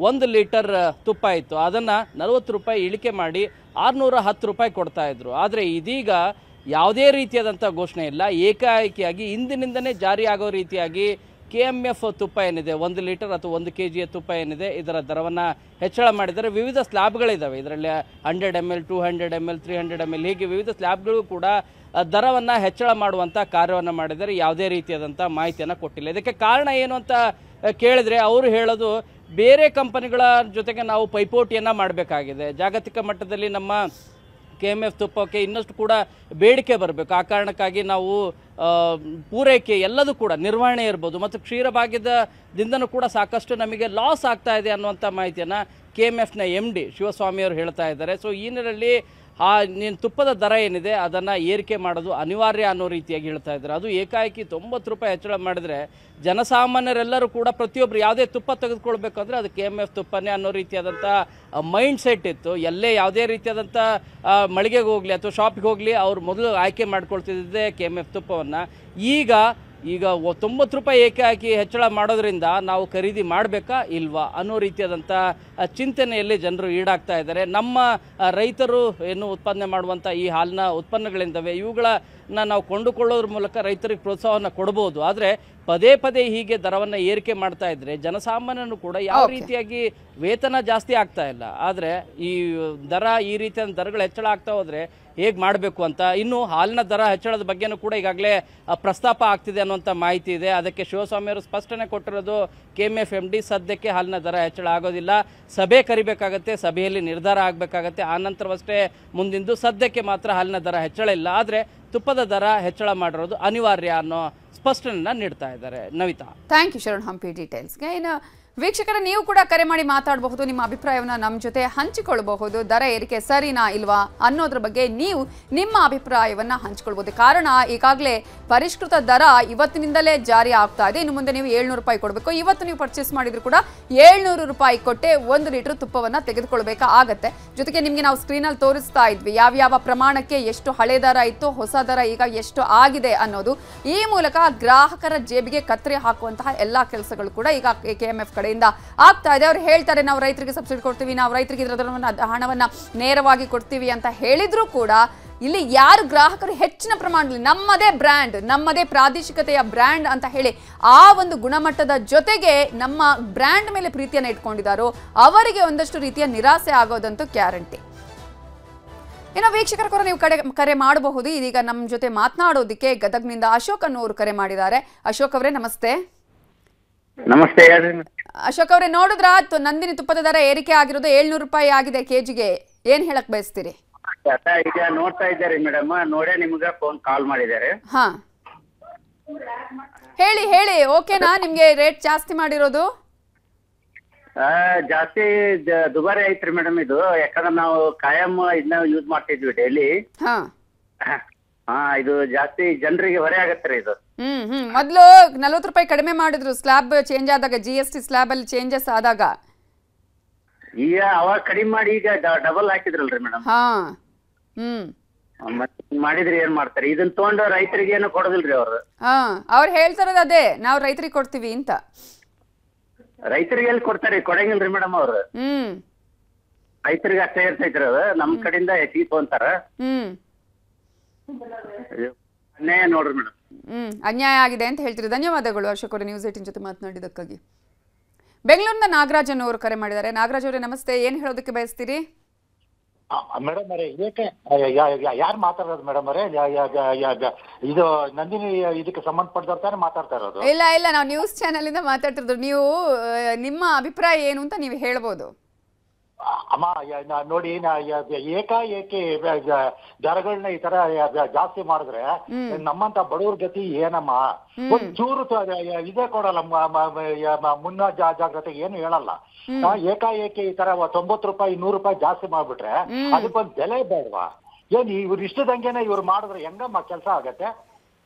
F: 1 ಲೀಟರ್ ತುಪ್ಪ ಇತ್ತು. ಅದನ್ನು 40 ರೂಪಾಯಿ ಇಳಿಕೆ ಮಾಡಿ 610 ರೂಪಾಯಿ ಕೊಡ್ತಾ ಇದ್ರು. ಆದರೆ ಇದೀಗ ಯಾವುದೇ ರೀತಿಯಾದಂಥ ಘೋಷಣೆ ಇಲ್ಲ, ಏಕಾಏಕಿಯಾಗಿ ಇಂದಿನಿಂದನೇ ಜಾರಿ ಆಗೋ ರೀತಿಯಾಗಿ KMF ತುಪ್ಪ ಏನಿದೆ 1 ಲೀಟರ್ ಅಥವಾ 1 kg ತುಪ್ಪ ಏನಿದೆ ಇದರ ದರವನ್ನು ಹೆಚ್ಚಳ ಮಾಡಿದರೆ ವಿವಿಧ ಸ್ಲ್ಯಾಬ್ಗಳಿದ್ದಾವೆ. ಇದರಲ್ಲಿ 100 ml 200 ml 300 ml ಹೀಗೆ ವಿವಿಧ ಸ್ಲ್ಯಾಬ್ಗಳು ಕೂಡ ದರವನ್ನು ಹೆಚ್ಚಳ ಮಾಡುವಂಥ ಕಾರ್ಯವನ್ನು ಮಾಡಿದರೆ ಯಾವುದೇ ರೀತಿಯಾದಂಥ ಮಾಹಿತಿಯನ್ನು ಕೊಟ್ಟಿಲ್ಲ. ಇದಕ್ಕೆ ಕಾರಣ ಏನು ಅಂತ ಕೇಳಿದರೆ ಅವರು ಹೇಳೋದು ಬೇರೆ ಕಂಪನಿಗಳ ಜೊತೆಗೆ ನಾವು ಪೈಪೋಟಿಯನ್ನು ಮಾಡಬೇಕಾಗಿದೆ. ಜಾಗತಿಕ ಮಟ್ಟದಲ್ಲಿ ನಮ್ಮ KMF ತುಪ್ಪಕ್ಕೆ ಇನ್ನಷ್ಟು ಕೂಡ ಬೇಡಿಕೆ ಬರಬೇಕು. ಆ ಕಾರಣಕ್ಕಾಗಿ ನಾವು ಪೂರೈಕೆ ಎಲ್ಲದೂ ಕೂಡ ನಿರ್ವಹಣೆ ಇರ್ಬೋದು ಮತ್ತು ಕ್ಷೀರಭಾಗ್ಯದಿಂದನೂ ಕೂಡ ಸಾಕಷ್ಟು ನಮಗೆ ಲಾಸ್ ಆಗ್ತಾ ಇದೆ ಅನ್ನುವಂಥ ಮಾಹಿತಿಯನ್ನು KMFನ MD ಶಿವಸ್ವಾಮಿಯವರು ಹೇಳ್ತಾ ಇದ್ದಾರೆ. ಸೊ ಈ ನಿಟ್ಟಿನಲ್ಲಿ ನೀನು ತುಪ್ಪದ ದರ ಏನಿದೆ ಅದನ್ನು ಏರಿಕೆ ಮಾಡೋದು ಅನಿವಾರ್ಯ ಅನ್ನೋ ರೀತಿಯಾಗಿ ಹೇಳ್ತಾ ಇದ್ದಾರೆ. ಅದು ಏಕಾಏಕಿ 90 ರೂಪಾಯಿ ಹೆಚ್ಚಳ ಮಾಡಿದರೆ ಜನಸಾಮಾನ್ಯರೆಲ್ಲರೂ ಕೂಡ ಪ್ರತಿಯೊಬ್ಬರು ಯಾವುದೇ ತುಪ್ಪ ತೆಗೆದುಕೊಳ್ಬೇಕು ಅಂದರೆ ಅದು KMF ತುಪ್ಪನೇ ಅನ್ನೋ ರೀತಿಯಾದಂಥ ಮೈಂಡ್ ಸೆಟ್ ಇತ್ತು. ಎಲ್ಲೇ ಯಾವುದೇ ರೀತಿಯಾದಂಥ ಮಳಿಗೆಗೆ ಹೋಗಲಿ ಅಥವಾ ಶಾಪಿಗೆ ಹೋಗಲಿ ಅವ್ರು ಮೊದಲು ಆಯ್ಕೆ ಮಾಡ್ಕೊಳ್ತಿದ್ದೆ KMF ತುಪ್ಪವನ್ನು. ಈಗ 90 ರೂಪಾಯಿ ಏಕಾಏಕಿ ಹೆಚ್ಚಳ ಮಾಡೋದ್ರಿಂದ ನಾವು ಖರೀದಿ ಮಾಡಬೇಕಾ ಇಲ್ವಾ ಅನ್ನೋ ರೀತಿಯಾದಂಥ ಚಿಂತನೆಯಲ್ಲಿ ಜನರು ಈಡಾಗ್ತಾ ಇದ್ದಾರೆ. ನಮ್ಮ ರೈತರು ಏನು ಉತ್ಪಾದನೆ ಮಾಡುವಂಥ ಈ ಹಾಲಿನ ಉತ್ಪನ್ನಗಳಿಂದವೆ ಇವುಗಳನ್ನ ನಾವು ಕೊಂಡುಕೊಳ್ಳೋದ್ರ ಮೂಲಕ ರೈತರಿಗೆ ಪ್ರೋತ್ಸಾಹವನ್ನು ಕೊಡ್ಬೋದು. ಆದರೆ ಪದೇ ಪದೇ ಹೀಗೆ ದರವನ್ನು ಏರಿಕೆ ಮಾಡ್ತಾ ಇದ್ರೆ ಜನಸಾಮಾನ್ಯನು ಕೂಡ ಯಾವ ರೀತಿಯಾಗಿ ವೇತನ ಜಾಸ್ತಿ ಆಗ್ತಾ ಇಲ್ಲ, ಆದರೆ ಈ ದರ ಈ ರೀತಿಯ ದರಗಳು ಹೆಚ್ಚಳ ಆಗ್ತಾ ಹೋದರೆ ಹೇಗೆ ಮಾಡಬೇಕು ಅಂತ. ಇನ್ನು ಹಾಲಿನ ದರ ಹೆಚ್ಚಳದ ಬಗ್ಗೆನೂ ಕೂಡ ಈಗಾಗಲೇ ಪ್ರಸ್ತಾಪ ಆಗ್ತಿದೆ ಅನ್ನುವಂಥ ಮಾಹಿತಿ ಇದೆ. ಅದಕ್ಕೆ ಶಿವಸ್ವಾಮಿಯವರು ಸ್ಪಷ್ಟನೆ ಕೊಟ್ಟಿರೋದು KMF MD ಸದ್ಯಕ್ಕೆ ಹಾಲಿನ ದರ ಹೆಚ್ಚಳ ಆಗೋದಿಲ್ಲ, ಸಭೆ ಕರಿಬೇಕಾಗತ್ತೆ, ಸಭೆಯಲ್ಲಿ ನಿರ್ಧಾರ ಆಗಬೇಕಾಗತ್ತೆ, ಆ ನಂತರವಷ್ಟೇ ಮುಂದಿಂದು. ಸದ್ಯಕ್ಕೆ ಮಾತ್ರ ಹಾಲಿನ ದರ ಹೆಚ್ಚಳ ಇಲ್ಲ, ಆದರೆ ತುಪ್ಪದ ದರ ಹೆಚ್ಚಳ ಮಾಡಿರೋದು ಅನಿವಾರ್ಯ ಅನ್ನೋ ಸ್ಪಷ್ಟನೆಯನ್ನು ನೀಡ್ತಾ ಇದ್ದಾರೆ. ನವಿತಾ,
A: ಥ್ಯಾಂಕ್ ಯು ಶರಣ್ ಹಂಪಿ ಡೀಟೇಲ್ಸ್ಗೆ. ಇನ್ನು ವೀಕ್ಷಕರ ನೀವು ಕೂಡ ಕರೆ ಮಾಡಿ ಮಾತಾಡಬಹುದು, ನಿಮ್ಮ ಅಭಿಪ್ರಾಯವನ್ನು ನಮ್ಮ ಜೊತೆ ಹಂಚಿಕೊಳ್ಳಬಹುದು. ದರ ಏರಿಕೆ ಸರಿನಾ ಇಲ್ವಾ ಅನ್ನೋದ್ರ ಬಗ್ಗೆ ನೀವು ನಿಮ್ಮ ಅಭಿಪ್ರಾಯವನ್ನು ಹಂಚಿಕೊಳ್ಬಹುದು. ಕಾರಣ ಈಗಾಗಲೇ ಪರಿಷ್ಕೃತ ದರ ಇವತ್ತಿನಿಂದಲೇ ಜಾರಿ ಆಗ್ತಾ ಇದೆ. ಇನ್ನು ಮುಂದೆ ನೀವು 700 ರೂಪಾಯಿ ಕೊಡಬೇಕು. ಇವತ್ತು ನೀವು ಪರ್ಚೇಸ್ ಮಾಡಿದ್ರು ಕೂಡ 700 ರೂಪಾಯಿ ಕೊಟ್ಟೆ 1 ಲೀಟರ್ ತುಪ್ಪವನ್ನು ತೆಗೆದುಕೊಳ್ಬೇಕಾಗತ್ತೆ. ಜೊತೆಗೆ ನಿಮಗೆ ನಾವು ಸ್ಕ್ರೀನಲ್ಲಿ ತೋರಿಸ್ತಾ ಇದ್ವಿ ಯಾವ ಪ್ರಮಾಣಕ್ಕೆ ಎಷ್ಟು ಹಳೆ ದರ ಇತ್ತು, ಹೊಸ ದರ ಈಗ ಎಷ್ಟು ಆಗಿದೆ ಅನ್ನೋದು. ಈ ಮೂಲಕ ಗ್ರಾಹಕರ ಜೇಬಿಗೆ ಕತ್ತರಿ ಹಾಕುವಂತಹ ಎಲ್ಲಾ ಕೆಲಸಗಳು ಕೂಡ ಈಗ KMF ಕಡೆಯಿಂದ ಆಗ್ತಾ ಇದೆ. ಅವ್ರು ಹೇಳ್ತಾರೆ ನಾವು ರೈತರಿಗೆ ಸಬ್ಸಿಡಿ ಕೊಡ್ತೀವಿ, ನಾವು ರೈತರಿಗೆ ಇದರ ಹಣವನ್ನ ನೇರವಾಗಿ ಕೊಡ್ತೀವಿ ಅಂತ ಹೇಳಿದ್ರು ಕೂಡ ಇಲ್ಲಿ ಯಾರು ಗ್ರಾಹಕರು ಹೆಚ್ಚಿನ ಪ್ರಮಾಣದಲ್ಲಿ ನಮ್ಮದೇ ಬ್ರ್ಯಾಂಡ್, ನಮ್ಮದೇ ಪ್ರಾದೇಶಿಕತೆಯ ಬ್ರ್ಯಾಂಡ್ ಅಂತ ಹೇಳಿ ಆ ಒಂದು ಗುಣಮಟ್ಟದ ಜೊತೆಗೆ ನಮ್ಮ ಬ್ರ್ಯಾಂಡ್ ಮೇಲೆ ಪ್ರೀತಿಯನ್ನು ಇಟ್ಕೊಂಡಿದ್ದಾರೋ ಅವರಿಗೆ ಒಂದಷ್ಟು ರೀತಿಯ ನಿರಾಸೆ ಆಗೋದಂತೂ ಗ್ಯಾರಂಟಿ. ಇನ್ನು ವೀಕ್ಷಕರ ಕೂಡ ನೀವು ಕರೆ ಮಾಡಬಹುದು. ಇದೀಗ ನಮ್ಮ ಜೊತೆ ಮಾತನಾಡೋದಕ್ಕೆ ಗದಗ್ನಿಂದ ಅಶೋಕ್ ಅನ್ನೋರು ಕರೆ ಮಾಡಿದ್ದಾರೆ. ಅಶೋಕ್ ಅವರೇ ನಮಸ್ತೆ.
G: ನಮಸ್ತೆ.
A: ಅಶೋಕ್ ಅವರೇ, ನೋಡಿದ್ರ ನಂದಿನಿ ತುಪ್ಪದ ದರ ಏರಿಕೆ ಆಗಿರೋದು 700 ರೂಪಾಯಿ ಆಗಿದೆ ಕೆಜಿಗೆ, ಏನ್ ಹೇಳಕ್ ಬಯಸ್ತೀರಿ?
G: ಈಗ ನೋಡ್ತಾ ಇದ್ದಾರೆ ಮೇಡಮ್, ನೋಡೇ ನಿಮ್ಗೆ ಫೋನ್ ಕಾಲ್ ಮಾಡಿದ್ದಾರೆ.
A: ಹಾ ಹೇಳಿ ಓಕೆನಾ? ನಿಮ್ಗೆ ರೇಟ್ ಜಾಸ್ತಿ ಮಾಡಿರೋದು
G: ಜಾಸ್ತಿ ದುಬಾರಿ ಐತ್ರಿ ಮೇಡಮ್ ಇದು. ಯಾಕಂದ್ರೆ ನಾವು ಕಾಯಂ ಇದನ್ನ ಯೂಸ್ ಮಾಡ್ತಿದ್ವಿ ಡೈಲಿ. ಇದು ಜಾಸ್ತಿ ಜನರಿಗೆ ಹೊರೆ ಆಗತ್ರಿ ಇದು.
A: ಮೊದ್ಲು 40 ರೂಪಾಯಿ ಕಡಿಮೆ ಮಾಡಿದ್ರು ಸ್ಲ್ಯಾಬ್ ಚೇಂಜ್ ಆದಾಗ, GST ಸ್ಲ್ಯಾಬ್ ಅಲ್ಲಿ ಚೇಂಜಸ್ ಆದಾಗ.
G: ಈಗ ಅವಾಗ ಕಡಿಮೆ ಮಾಡಿ ಈಗ ಡಬಲ್ ಹಾಕಿದ್ರಲ್ರಿ ಮೇಡಮ್. ಮತ್ತೆ ಮಾಡಿದ್ರಿ ಏನ್ ಮಾಡ್ತಾರೆ? ಇದನ್ನ ತಗೊಂಡು ರೈತರಿಗೆ ಏನು ಕೊಡೋದಿಲ್ರಿ ಅವ್ರು.
A: ಅವ್ರು ಹೇಳ್ತಾರದು ಅದೇ, ನಾವು ರೈತರಿಗೆ ಕೊಡ್ತೀವಿ ಅಂತ.
G: ರೈತರಿಗೆ ಎಲ್ಲಿ ಕೊಡ್ತಾರೆ? ಕೊಡಂಗಿಲ್ರಿ ಮೇಡಮ್ ಅವ್ರು. ರೈತರಿಗೆ ಅಷ್ಟೇ ಇರ್ತೈತ್ರಿ ಅದು, ನಮ್ ಕಡೆಯಿಂದ ಹೆಚ್ಚಿಗೆ ತಗೊಂತಾರ. ಅನ್ಯಾಯ ನೋಡ್ರಿ ಮೇಡಮ್.
A: ಅನ್ಯಾಯ ಆಗಿದೆ ಅಂತ ಹೇಳ್ತೀರಿ. ಧನ್ಯವಾದಗಳು ಅಶೋಕ್ ಅವರೇ ನ್ಯೂಸ್ 18 ಜೊತೆ ಮಾತನಾಡಿದ್ದಕ್ಕಾಗಿ. ಬೆಂಗಳೂರಿನ ನಾಗರಾಜ್ ಅನ್ನೋರು ಕರೆ ಮಾಡಿದ್ದಾರೆ. ನಾಗರಾಜ್ ಅವರೇ ನಮಸ್ತೆ, ಏನ್ ಹೇಳೋದಕ್ಕೆ ಬಯಸ್ತೀರಿ?
H: ಮೇಡಮ್ ಅವರೇ ಇದಕ್ಕೆ ಯಾರು ಮಾತಾಡೋದು ಮೇಡಮ್ ಅವರೇ? ಇದು ನಂದಿನಿ ಇದಕ್ಕೆ ಸಂಬಂಧಪಟ್ಟವ್ರು ತಾನೇ ಮಾತಾಡ್ತಾ ಇರೋದು?
A: ಇಲ್ಲ, ನಾವು ನ್ಯೂಸ್ ಚಾನೆಲ್ ಇಂದ ಮಾತಾಡ್ತಿರೋದು. ನೀವು ನಿಮ್ಮ ಅಭಿಪ್ರಾಯ ಏನು ಅಂತ ನೀವು ಹೇಳ್ಬೋದು.
H: ಅಮ್ಮ ನೋಡಿ, ಏಕಾಏಕಿ ದರಗಳನ್ನ ಈ ತರ ಜಾಸ್ತಿ ಮಾಡಿದ್ರೆ ನಮ್ಮಂತ ಬಡವ್ರ ಗತಿ ಏನಮ್ಮ? ಒಂಚೂರು ಇದೇ ಕೊಡಲ್ಲ, ಮುನ್ನ ಜಾಗ್ರತೆಗೆ ಏನು ಹೇಳಲ್ಲ. ಏಕಾಏಕಿ ಈ ತರ 90 ರೂಪಾಯಿ 100 ರೂಪಾಯಿ ಜಾಸ್ತಿ ಮಾಡ್ಬಿಟ್ರೆ ಅದಕ್ಕೊಂದು ಬೆಲೆ ಬೇಡವಾ? ಏನ್ ಇವ್ರು ಇಷ್ಟದಂಗೆನೆ ಇವ್ರು ಮಾಡಿದ್ರೆ ಹೆಂಗಮ್ಮ ಕೆಲಸ ಆಗತ್ತೆ?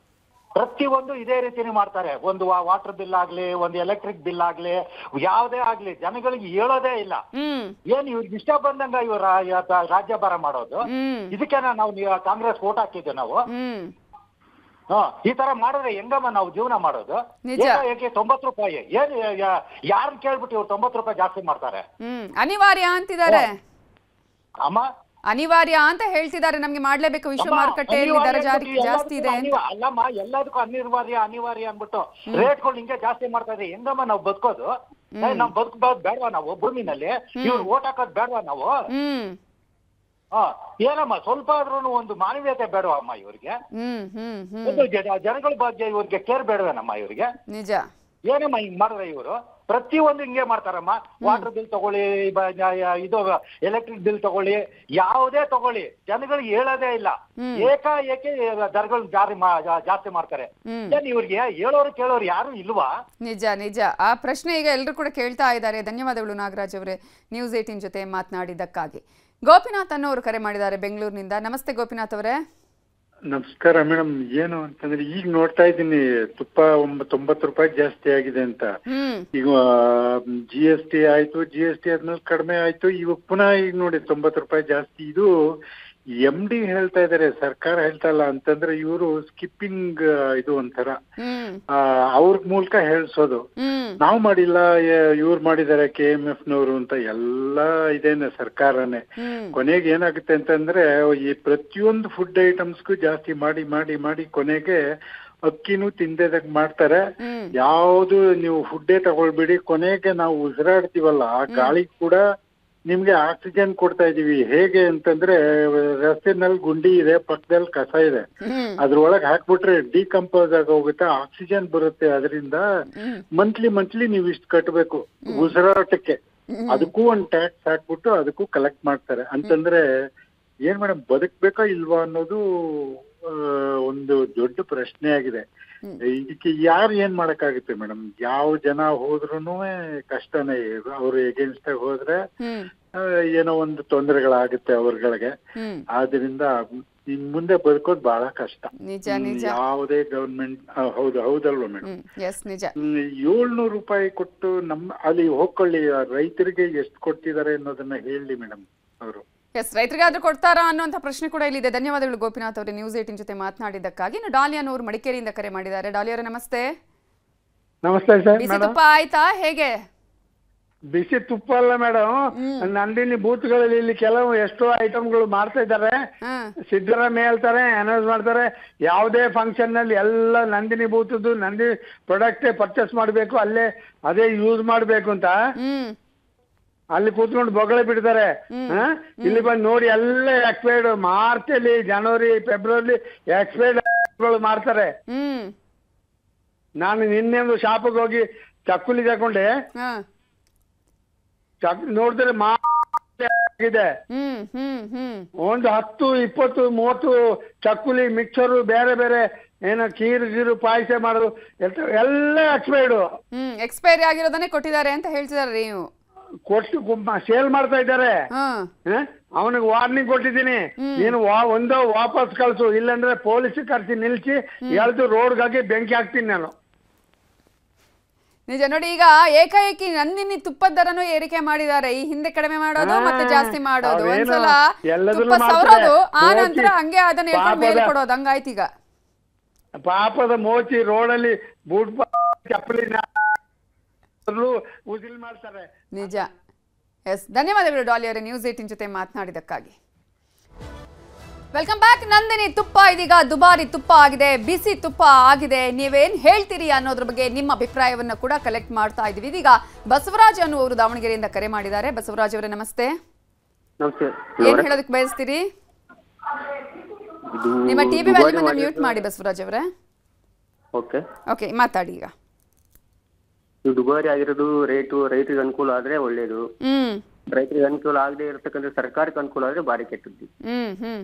H: ಪ್ರತಿಯೊಂದು ಇದೇ ರೀತಿನೇ ಮಾಡ್ತಾರೆ. ಒಂದು ವಾಟರ್ ಬಿಲ್ ಆಗ್ಲಿ, ಒಂದು ಎಲೆಕ್ಟ್ರಿಕ್ ಬಿಲ್ ಆಗ್ಲಿ, ಯಾವುದೇ ಆಗ್ಲಿ ಜನಗಳಿಗೆ ಹೇಳೋದೇ ಇಲ್ಲ. ಏನ್ ಇವ್ರಿಗೆ ಇಷ್ಟ ಬಂದಂಗ ಇವ್ರ ರಾಜ್ಯಭಾರ ಮಾಡೋದು. ಇದಕ್ಕೆನ ನಾವು ಕಾಂಗ್ರೆಸ್ ವೋಟ್ ಹಾಕಿದ್ದೆ ನಾವು. ಈ ತರ ಮಾಡಿದ್ರೆ ಹೆಂಗಮ್ಮ ನಾವು ಜೀವನ ಮಾಡೋದು? ಏಕೆ 90 ರೂಪಾಯಿ? ಏನ್ ಯಾರನ್ನ ಕೇಳ್ಬಿಟ್ಟು ಇವ್ರು 90 ರೂಪಾಯಿ ಜಾಸ್ತಿ ಮಾಡ್ತಾರೆ?
A: ಅನಿವಾರ್ಯ ಅಂತಿದ್ದಾರೆ
H: ಅಮ್ಮ,
A: ಅನಿವಾರ್ಯ ಅಂತ ಹೇಳ್ತಿದ್ದಾರೆ. ನಮ್ಗೆ ಮಾಡ್ಲೇಬೇಕು, ವಿಶ್ವ ಮಾರುಕಟ್ಟೆಯಲ್ಲಿ ದರ ಜಾಸ್ತಿ ಇದೆ.
H: ಅಲ್ಲಮ್ಮ, ಎಲ್ಲದಕ್ಕೂ ಅನಿವಾರ್ಯ ಅನ್ಬಿಟ್ಟು ರೇಟ್ಗಳು ಹಿಂಗೆ ಜಾಸ್ತಿ ಮಾಡ್ತಾ ಇದೆ. ಹೆಂಗಮ್ಮ ನಾವು ಬದುಕೋದು? ನಾವ್ ಬದುಕೋದ್ ಬೇಡವಾ ನಾವು ಭೂಮಿನಲ್ಲಿ? ಇವ್ರು ಓಟ್ ಹಾಕೋದ್ ಬೇಡವಾ ನಾವು? ಏನಮ್ಮ ಸ್ವಲ್ಪ ಆದ್ರೂ ಒಂದು ಮಾನವೀಯತೆ ಬೇಡವಾ ಅಮ್ಮ ಇವ್ರಿಗೆ? ಜನಗಳ ಬಗ್ಗೆ ಇವ್ರಿಗೆ ಕೇರ್ ಬೇಡವೇನಮ್ಮ ಇವ್ರಿಗೆ?
A: ನಿಜ.
H: ಏನಮ್ಮ ಹಿಂಗ್ ಮಾಡಿದ್ರೆ ಇವರು? ಪ್ರತಿಯೊಂದು ಹಿಂಗೆ ಮಾಡ್ತಾರಮ್ಮ. ವಾಟರ್ ಬಿಲ್ ತಗೊಳ್ಳಿ, ಇದು ಎಲೆಕ್ಟ್ರಿಕ್ ಬಿಲ್ ತಗೊಳ್ಳಿ, ಯಾವುದೇ ತಗೊಳ್ಳಿ, ಜನಗಳಿಗೆ ಹೇಳೋದೇ ಇಲ್ಲ. ಏಕಾಏಕಿ ದರಗಳು ಜಾಸ್ತಿ ಮಾಡ್ತಾರೆ. ಏನ್ ಇವ್ರಿಗೆ ಹೇಳೋರು ಕೇಳೋರು ಯಾರು ಇಲ್ವಾ?
A: ನಿಜ ನಿಜ. ಆ ಪ್ರಶ್ನೆ ಈಗ ಎಲ್ಲರೂ ಕೂಡ ಕೇಳ್ತಾ ಇದ್ದಾರೆ. ಧನ್ಯವಾದಗಳು ನಾಗರಾಜ್ ಅವರೇ, ನ್ಯೂಸ್ 18 ಜೊತೆ ಮಾತನಾಡಿದ್ದಕ್ಕಾಗಿ. ಗೋಪಿನಾಥ್ ಅನ್ನೋರು ಕರೆ ಮಾಡಿದ್ದಾರೆ ಬೆಂಗಳೂರಿನಿಂದ. ನಮಸ್ತೆ ಗೋಪಿನಾಥ್ ಅವರೇ.
I: ನಮಸ್ಕಾರ ಮೇಡಮ್. ಏನು ಅಂತಂದ್ರೆ ಈಗ ನೋಡ್ತಾ ಇದ್ದೀನಿ ತುಪ್ಪ 90 ರೂಪಾಯಿ ಜಾಸ್ತಿ ಆಗಿದೆ ಅಂತ. ಈಗ GST ಆಯ್ತು, GST ಆದ್ಮೇಲೆ ಕಡಿಮೆ ಆಯ್ತು, ಇವಾಗ ಪುನಃ ಈಗ ನೋಡಿ 90 ರೂಪಾಯಿ ಜಾಸ್ತಿ. ಇದು MD ಹೇಳ್ತಾ ಇದಾರೆ, ಸರ್ಕಾರ ಹೇಳ್ತಾ ಇಲ್ಲ. ಅಂತಂದ್ರೆ ಇವರು ಸ್ಕಿಪ್ಪಿಂಗ್ ಇದು ಒಂಥರ ಅವ್ರ ಮೂಲಕ ಹೇಳ್ಸೋದು. ನಾವ್ ಮಾಡಿಲ್ಲ, ಇವ್ರು ಮಾಡಿದಾರೆ KMF ನವರು ಅಂತ ಎಲ್ಲಾ ಇದೇನೆ ಸರ್ಕಾರನೇ. ಕೊನೆಗೆ ಏನಾಗುತ್ತೆ ಅಂತಂದ್ರೆ ಈ ಪ್ರತಿಯೊಂದು ಫುಡ್ ಐಟಮ್ಸ್ಗೂ ಜಾಸ್ತಿ ಮಾಡಿ ಮಾಡಿ ಮಾಡಿ ಕೊನೆಗೆ ಅಕ್ಕಿನೂ ತಿಂದೇದಾಗ ಮಾಡ್ತಾರೆ. ಯಾವ್ದು ನೀವು ಫುಡ್ಡೇ ತಗೊಳ್ಬಿಡಿ, ಕೊನೆಗೆ ನಾವು ಉಸಿರಾಡ್ತೀವಲ್ಲ ಆ ಗಾಳಿ ಕೂಡ ನಿಮ್ಗೆ ಆಕ್ಸಿಜನ್ ಕೊಡ್ತಾ ಇದೀವಿ. ಹೇಗೆ ಅಂತಂದ್ರೆ ರಸ್ತೆನಲ್ಲಿ ಗುಂಡಿ ಇದೆ, ಪಕ್ಕದಲ್ಲಿ ಕಸ ಇದೆ, ಅದ್ರೊಳಗೆ ಹಾಕ್ಬಿಟ್ರೆ ಡಿಕಂಪೋಸ್ ಆಗಿ ಹೋಗುತ್ತೆ, ಆಕ್ಸಿಜನ್ ಬರುತ್ತೆ. ಅದರಿಂದ ಮಂತ್ಲಿ ನೀವು ಇಷ್ಟು ಕಟ್ಟಬೇಕು ಉಸಿರಾಟಕ್ಕೆ. ಅದಕ್ಕೂ ಒಂದು ಟ್ಯಾಕ್ಸ್ ಹಾಕ್ಬಿಟ್ಟು ಅದಕ್ಕೂ ಕಲೆಕ್ಟ್ ಮಾಡ್ತಾರೆ. ಅಂತಂದ್ರೆ ಏನ್ ಮೇಡಮ್, ಬದುಕ್ಬೇಕಾ ಇಲ್ವಾ ಅನ್ನೋದು ಒಂದು ದೊಡ್ಡ ಪ್ರಶ್ನೆ ಆಗಿದೆ. ಇದಕ್ಕೆ ಯಾರು ಏನ್ ಮಾಡಕ್ಕಾಗುತ್ತೆ ಮೇಡಮ್? ಯಾವ ಜನ ಹೋದ್ರೂನು ಕಷ್ಟನೇ. ಅವ್ರು ಎಗೇನ್ಸ್ಟ್ ಆಗಿ ಹೋದ್ರೆ ಏನೋ ಒಂದು ತೊಂದರೆಗಳಾಗುತ್ತೆ ಅವ್ರಗಳಿಗೆ. ಆದ್ರಿಂದ ಇನ್ ಮುಂದೆ ಬದುಕೋದು ಬಹಳ ಕಷ್ಟ. ಯಾವುದೇ ಗವರ್ಮೆಂಟ್. ಹೌದಲ್ವಾ ಮೇಡಮ್? 700 ರೂಪಾಯಿ ಕೊಟ್ಟು ಅಲ್ಲಿ ಹೋಗ್ಕೊಳ್ಳಿ, ರೈತರಿಗೆ ಎಷ್ಟು ಕೊಡ್ತಿದ್ದಾರೆ ಅನ್ನೋದನ್ನ ಹೇಳಿ ಮೇಡಮ್ ಅವರು.
A: ರೈತರಿಗಾದ್ರೂ ಕೊಡ್ತಾರಾ ಅನ್ನುವಂಥ ಪ್ರಶ್ನೆ ಕೂಡ ಇಲ್ಲಿದೆ. ಧನ್ಯವಾದಗಳು ಗೋಪಿನಾಥ್ ಅವರೇ, ನ್ಯೂಸ್ 18 ಜೊತೆ ಮಾತನಾಡಿದ್ದಕ್ಕಾಗಿ. ಇನ್ನು ಡಾಲಿಯಾನವರು ಮಡಿಕೇರಿಯಿಂದ ಕರೆ ಮಾಡಿದ್ದಾರೆ. ಡಾಲಿಯವರೇ ನಮಸ್ತೆ.
I: ನಮಸ್ತೆ ಸರ್.
A: ಬಿಸಿ ತುಪ್ಪ ಆಯ್ತಾ? ಹೇಗೆ?
I: ಬಿಸಿ ತುಪ್ಪ ಅಲ್ಲ ಮೇಡಮ್, ನಂದಿನಿ ಬೂತ್ಗಳಲ್ಲಿ ಇಲ್ಲಿ ಕೆಲವು ಎಷ್ಟೋ ಐಟಮ್ಗಳು ಮಾಡ್ತಾ ಇದ್ದಾರೆ. ಸಿದ್ದರಾಮಯ್ಯ ಹೇಳ್ತಾರೆ, ಅನೌನ್ಸ್ ಮಾಡ್ತಾರೆ, ಯಾವುದೇ ಫಂಕ್ಷನ್ ನಲ್ಲಿ ಎಲ್ಲ ನಂದಿನಿ ಬೂತದ್ದು ನಂದಿನಿ ಪ್ರಾಡಕ್ಟೇ ಪರ್ಚೇಸ್ ಮಾಡ್ಬೇಕು, ಅಲ್ಲೇ ಅದೇ ಯೂಸ್ ಮಾಡ್ಬೇಕು ಅಂತ ಅಲ್ಲಿ ಕೂತ್ಕೊಂಡು ಬೊಗಳೆ ಬಿಡ್ತಾರೆ. ಇಲ್ಲಿ ಬಂದು ನೋಡಿ ಎಲ್ಲ ಎಕ್ಸ್ಪೈರ್ಡ್, ಮಾರ್ಚ್ ಅಲ್ಲಿ, ಜನವರಿ, ಫೆಬ್ರವರಿ ಎಕ್ಸ್ಪೈರ್ಡ್ ಮಾಡ್ತಾರೆ. ನಾನು ನಿನ್ನೆ ಒಂದು ಶಾಪಿಗೆ ಹೋಗಿ ಚಕ್ಕುಲಿ ತಗೊಂಡೆ, ನೋಡಿದ್ರೆ ಆಗಿದೆ. ಒಂದು 10, 20, 30 ಚಕ್ಕುಲಿ, ಮಿಕ್ಸರು, ಬೇರೆ ಬೇರೆ ಏನೋ ಕೀರು ಪಾಯಸ ಮಾಡೋದು ಎಲ್ಲ
A: ಎಕ್ಸ್ಪೈರಿ ಆಗಿರೋದನ್ನೇ ಕೊಟ್ಟಿದ್ದಾರೆ ಅಂತ ಹೇಳ್ತಿದಾರೆ. ನೀವು
I: ಕೊಟ್ಟು ಸೇಲ್ ಮಾಡ್ತಾ ಇದ್ದಾರೆ. ಅವನಿಗೆ ವಾರ್ನಿಂಗ್ ಕೊಟ್ಟಿದ್ದೀನಿ, ನೀನು ಒಂದೋ ವಾಪಸ್ ಕಳ್ಸು, ಇಲ್ಲಾಂದ್ರೆ ಪೊಲೀಸ್ ಕರ್ಸಿ ನಿಲ್ಸಿ ಎಳ್ದು ರೋಡ್ಗಾಗಿ ಬೆಂಕಿ ಹಾಕ್ತೀನಿ ನಾನು.
A: ನಿಜ ನೋಡಿ, ಈಗ ಏಕಾಏಕಿ ನಂದಿನಿ ತುಪ್ಪದ ದರನು ಏರಿಕೆ ಮಾಡಿದ್ದಾರೆ. ಈ ಹಿಂದೆ ಕಡಿಮೆ ಮಾಡೋದು ಮತ್ತೆ ಜಾಸ್ತಿ ಮಾಡೋದು, ಒಂದ್ಸಲ ತುಪ್ಪ ಸವರೋದು, ಆ ನಂತರ ಹಂಗೆ ಅದನ್ನ ಹೇಳ್ಕೊಂಡು ಮೇಲೆ ಕೊಡೋದು, ಹಂಗಾಯ್ತು ಈಗ.
I: ಪಾಪದ ಮೋಚಿ ರೋಡಲ್ಲಿ ಬೂಟ್ ಚಪ್ಪಲಿ ಉಸಿಲ್ ಮಾಡ್ತಾರೆ.
A: ನಿಜ. ಎಸ್, ಧನ್ಯವಾದಗಳು ಡಾಲಿ ಅವರೇ, ನ್ಯೂಸ್ 18 ಜೊತೆ ಮಾತನಾಡಿದ್ದಕ್ಕಾಗಿ. Welcome back. ನಂದಿನಿ ತುಪ್ಪ ಇದೀಗ ದುಬಾರಿ ತುಪ್ಪ ಆಗಿದೆ, ಬಿಸಿ ತುಪ್ಪ ಆಗಿದೆ. ನೀವೇನ್ ಹೇಳ್ತೀರಿ ಅನ್ನೋದ್ರ ಬಗ್ಗೆ ನಿಮ್ಮ ಅಭಿಪ್ರಾಯವನ್ನ ಕೂಡ ಕಲೆಕ್ಟ್ ಮಾಡ್ತಾ ಇದೀವಿ. ಇದೀಗ ಬಸವರಾಜ್ ಅನ್ನುವರು ದಾವಣಗೆರೆಯಿಂದ ಕರೆ ಮಾಡಿದ್ದಾರೆ. ಬಸವರಾಜ್ ಅವರೇ ನಮಸ್ತೆ. ಏನ್ ಹೇಳೋದಕ್ಕೆ ಬಯಸ್ತೀರಿ? ನಿಮ್ಮ ಟಿವಿ ವ್ಯಾಲ್ಯೂಮನ್ನ ಮ್ಯೂಟ್ ಮಾಡಿ ಬಸವರಾಜ್ ಅವರೇ. ಓಕೆ, ಮಾತಾಡಿ. ಈಗ
J: ದುಬಾರಿ ಆಗಿರೋದು ರೇಟು ರೈತರಿಗೆ ಅನುಕೂಲ ಆದ್ರೆ ಒಳ್ಳೇದು, ರೈತರಿಗೆ ಅನುಕೂಲ ಆಗದೆ ಇರತಕ್ಕಂಥ ಸರ್ಕಾರಕ್ಕೆ ಅನುಕೂಲ ಆದ್ರೆ ಬಾರಿ ಕೆಟ್ಟದ್ದು.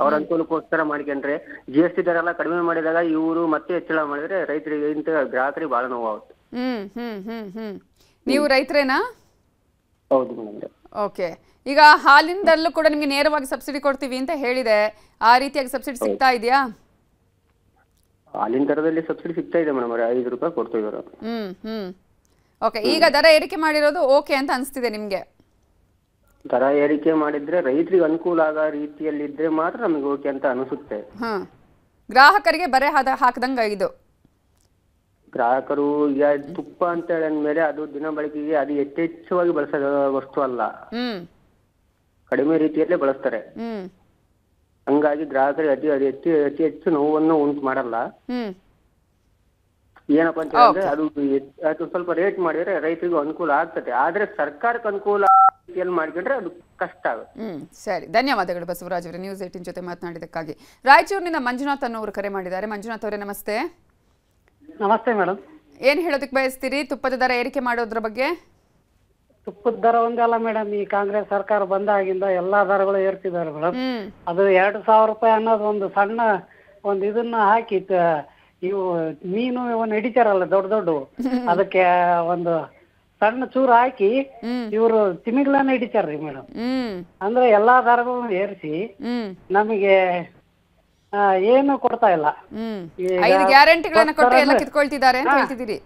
J: ಅವ್ರ ಅನುಕೂಲಕ್ಕೋಸ್ಕರ ಮಾಡ್ಕೊಂಡ್ರೆ GST ದರ ಎಲ್ಲ ಕಡಿಮೆ ಮಾಡಿದಾಗ ಇವರು ಮತ್ತೆ ಹೆಚ್ಚಳ ಮಾಡಿದ್ರೆ ರೈತರಿಗೆ ಇಂತ ಗ್ರಾಹಕರಿಗೆ ಬಹಳ ನೋವಾಗುತ್ತೆ.
A: ನೀವು ರೈತರೇನಾ?
J: ಹೌದು ಮೇಡಮ್.
A: ಓಕೆ, ಈಗ ಹಾಲಿನದಲ್ಲೂ ಕೂಡ ನಿಮ್ಗೆ ನೇರವಾಗಿ ಸಬ್ಸಿಡಿ ಕೊಡ್ತೀವಿ ಅಂತ ಹೇಳಿದೆ. ಆ ರೀತಿಯಾಗಿ ಸಬ್ಸಿಡಿ ಸಿಗ್ತಾ ಇದೆಯಾ?
J: ಹಾಲಿನ ದರದಲ್ಲಿ ಸಬ್ಸಿಡಿ ಸಿಗ್ತಾ ಇದೆ ಮೇಡಮ್, 5 ರೂಪಾಯಿ ಕೊಡ್ತಾ ಇದ್ದಾರೆ.
A: ಓಕೆ, ಈಗ ದರ ಏರಿಕೆ ಮಾಡಿರೋದು ಓಕೆ ಅಂತ ಅನಿಸ್ತಿದೆ ನಿಮ್ಗೆ?
J: ದರ ಏರಿಕೆ ಮಾಡಿದ್ರೆ ರೈತರಿಗೆ ಅನುಕೂಲ ಆಗೋ ರೀತಿಯಲ್ಲಿ ಇದ್ರೆ ಮಾತ್ರ ನಮಗೆ ಓಕೆ ಅಂತ ಅನಿಸುತ್ತೆ.
A: ಗ್ರಾಹಕರಿಗೆ ಬರೆ ಹಾಕದಂಗ ಇದು.
J: ಗ್ರಾಹಕರು ಈಗ ತುಪ್ಪ ಅಂತ ಹೇಳಿದ್ಮೇಲೆ ಅದು ದಿನ ಬಳಕೆಗೆ ಅದು ಯಥೇಚ್ಛವಾಗಿ ಬಳಸೋ ವಸ್ತು ಅಲ್ಲ, ಕಡಿಮೆ ರೀತಿಯಲ್ಲೇ ಬಳಸ್ತಾರೆ. ಹಂಗಾಗಿ ಗ್ರಾಹಕರಿಗೆ ಅತಿ ಹೆಚ್ಚು ನೋವನ್ನು ಉಂಟು ಮಾಡಲ್ಲ. ಏನಪ್ಪಾ ಅಂತ ಹೇಳಿದ್ರೆ ಅದು ಸ್ವಲ್ಪ ರೇಟ್ ಮಾಡಿದ್ರೆ ರೈತರಿಗೂ ಅನುಕೂಲ ಆಗ್ತದೆ. ಆದ್ರೆ ಸರ್ಕಾರಕ್ಕೆ ಅನುಕೂಲ ರೀತಿಯಲ್ಲಿ ಮಾಡಿಕೊಂಡ್ರೆ ಅದು ಕಷ್ಟ ಆಗುತ್ತೆ.
A: ಸರಿ, ಧನ್ಯವಾದಗಳು ಬಸವರಾಜ್ ಅವರೇ ನ್ಯೂಸ್ 18 ಜೊತೆ ಮಾತನಾಡಿದಕ್ಕಾಗಿ. ರಾಯಚೂರಿನಿಂದ ಮಂಜುನಾಥ್ ಅನ್ನೋರು ಕರೆ ಮಾಡಿದ್ದಾರೆ. ಮಂಜುನಾಥ್ ಅವರೇ ನಮಸ್ತೆ.
K: ನಮಸ್ತೆ ಮೇಡಮ್.
A: ಏನ್ ಹೇಳೋದಕ್ಕೆ ಬಯಸ್ತೀರಿ ತುಪ್ಪದ ದರ ಏರಿಕೆ ಮಾಡೋದ್ರ ಬಗ್ಗೆ?
K: ತುಪ್ಪದ ದರ ಒಂದೇ ಅಲ್ಲ ಮೇಡಮ್, ಈ ಕಾಂಗ್ರೆಸ್ ಸರ್ಕಾರ ಬಂದಾಗಿಂದ ಎಲ್ಲಾ ದರಗಳು ಏರ್ತಿದ್ದಾರೆ ಮೇಡಮ್. ಅದು 2,000 ರೂಪಾಯಿ ಅನ್ನೋದು ಒಂದು ಸಣ್ಣ ಒಂದು ಇದನ್ನ ಹಾಕಿ ಇವು ಮೀನು ಇವನ್ನ ಹಿಡಿತಾರಲ್ಲ ದೊಡ್ಡ ಅದಕ್ಕೆ ಒಂದು ಸಣ್ಣ ಚೂರು ಹಾಕಿ ಇವರು ತಿಮಿಗ್ಲನ್ನ ಹಿಡಿತಾರ್ರಿ ಮೇಡಮ್. ಅಂದ್ರೆ ಎಲ್ಲಾ ದರಗಳನ್ನು ಏರಿಸಿ ನಮಗೆ ಏನು ಕೊಡ್ತಾ ಇಲ್ಲ.
A: 5 ಗ್ಯಾರಂಟಿಗಳನ್ನ ಕೊಟ್ಟು ಎಲ್ಲ ಕಿತ್ಕೊಳ್ತಿದ್ದಾರೆ ಅಂತ ಹೇಳ್ತಿದ್ದೀರಿ.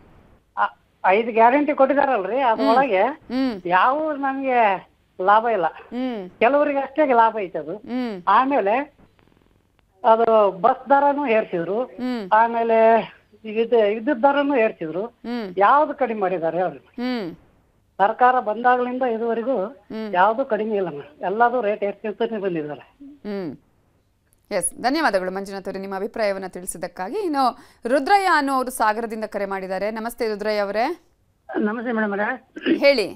K: 5 ಗ್ಯಾರಂಟಿ ಕೊಟ್ಟಿದಾರಲ್ರಿ, ಅದ್ರೊಳಗೆ ಯಾವ ನಮ್ಗೆ ಲಾಭ ಇಲ್ಲ. ಕೆಲವರಿಗೆ ಅಷ್ಟೇ ಲಾಭ ಐತೆ ಅದು. ಆಮೇಲೆ ಅದು ಬಸ್ ದರನು ಏರ್ಸಿದ್ರು, ಆಮೇಲೆ ವಿದ್ಯುತ್ ದರನು ಏರ್ಸಿದ್ರು. ಯಾವ್ದು ಕಡಿಮೆ ಮಾಡಿದ್ದಾರೆ ಅವ್ರು? ಸರ್ಕಾರ ಬಂದಾಗ್ಲಿಂದ ಇದುವರೆಗೂ ಯಾವ್ದು ಕಡಿಮೆ ಇಲ್ಲ ಮೇಡಮ್, ಎಲ್ಲಾದು ರೇಟ್ ಏರ್ಸ್ತಾನೆ ಬಂದಿದ್ದಾರೆ.
A: ಎಸ್, ಧನ್ಯವಾದಗಳು ಮಂಜುನಾಥ್ ಅವರೇ ನಿಮ್ಮ ಅಭಿಪ್ರಾಯವನ್ನು ತಿಳಿಸಿದ್ದಕ್ಕಾಗಿ. ಇನ್ನು ರುದ್ರಯ್ಯ ಅನ್ನೋರು ಸಾಗರದಿಂದ ಕರೆ ಮಾಡಿದ್ದಾರೆ. ನಮಸ್ತೆ ರುದ್ರಯ್ಯ ಅವರೇ.
L: ನಮಸ್ತೆ ಮೇಡಮ್ ಅವರೇ.
A: ಹೇಳಿ.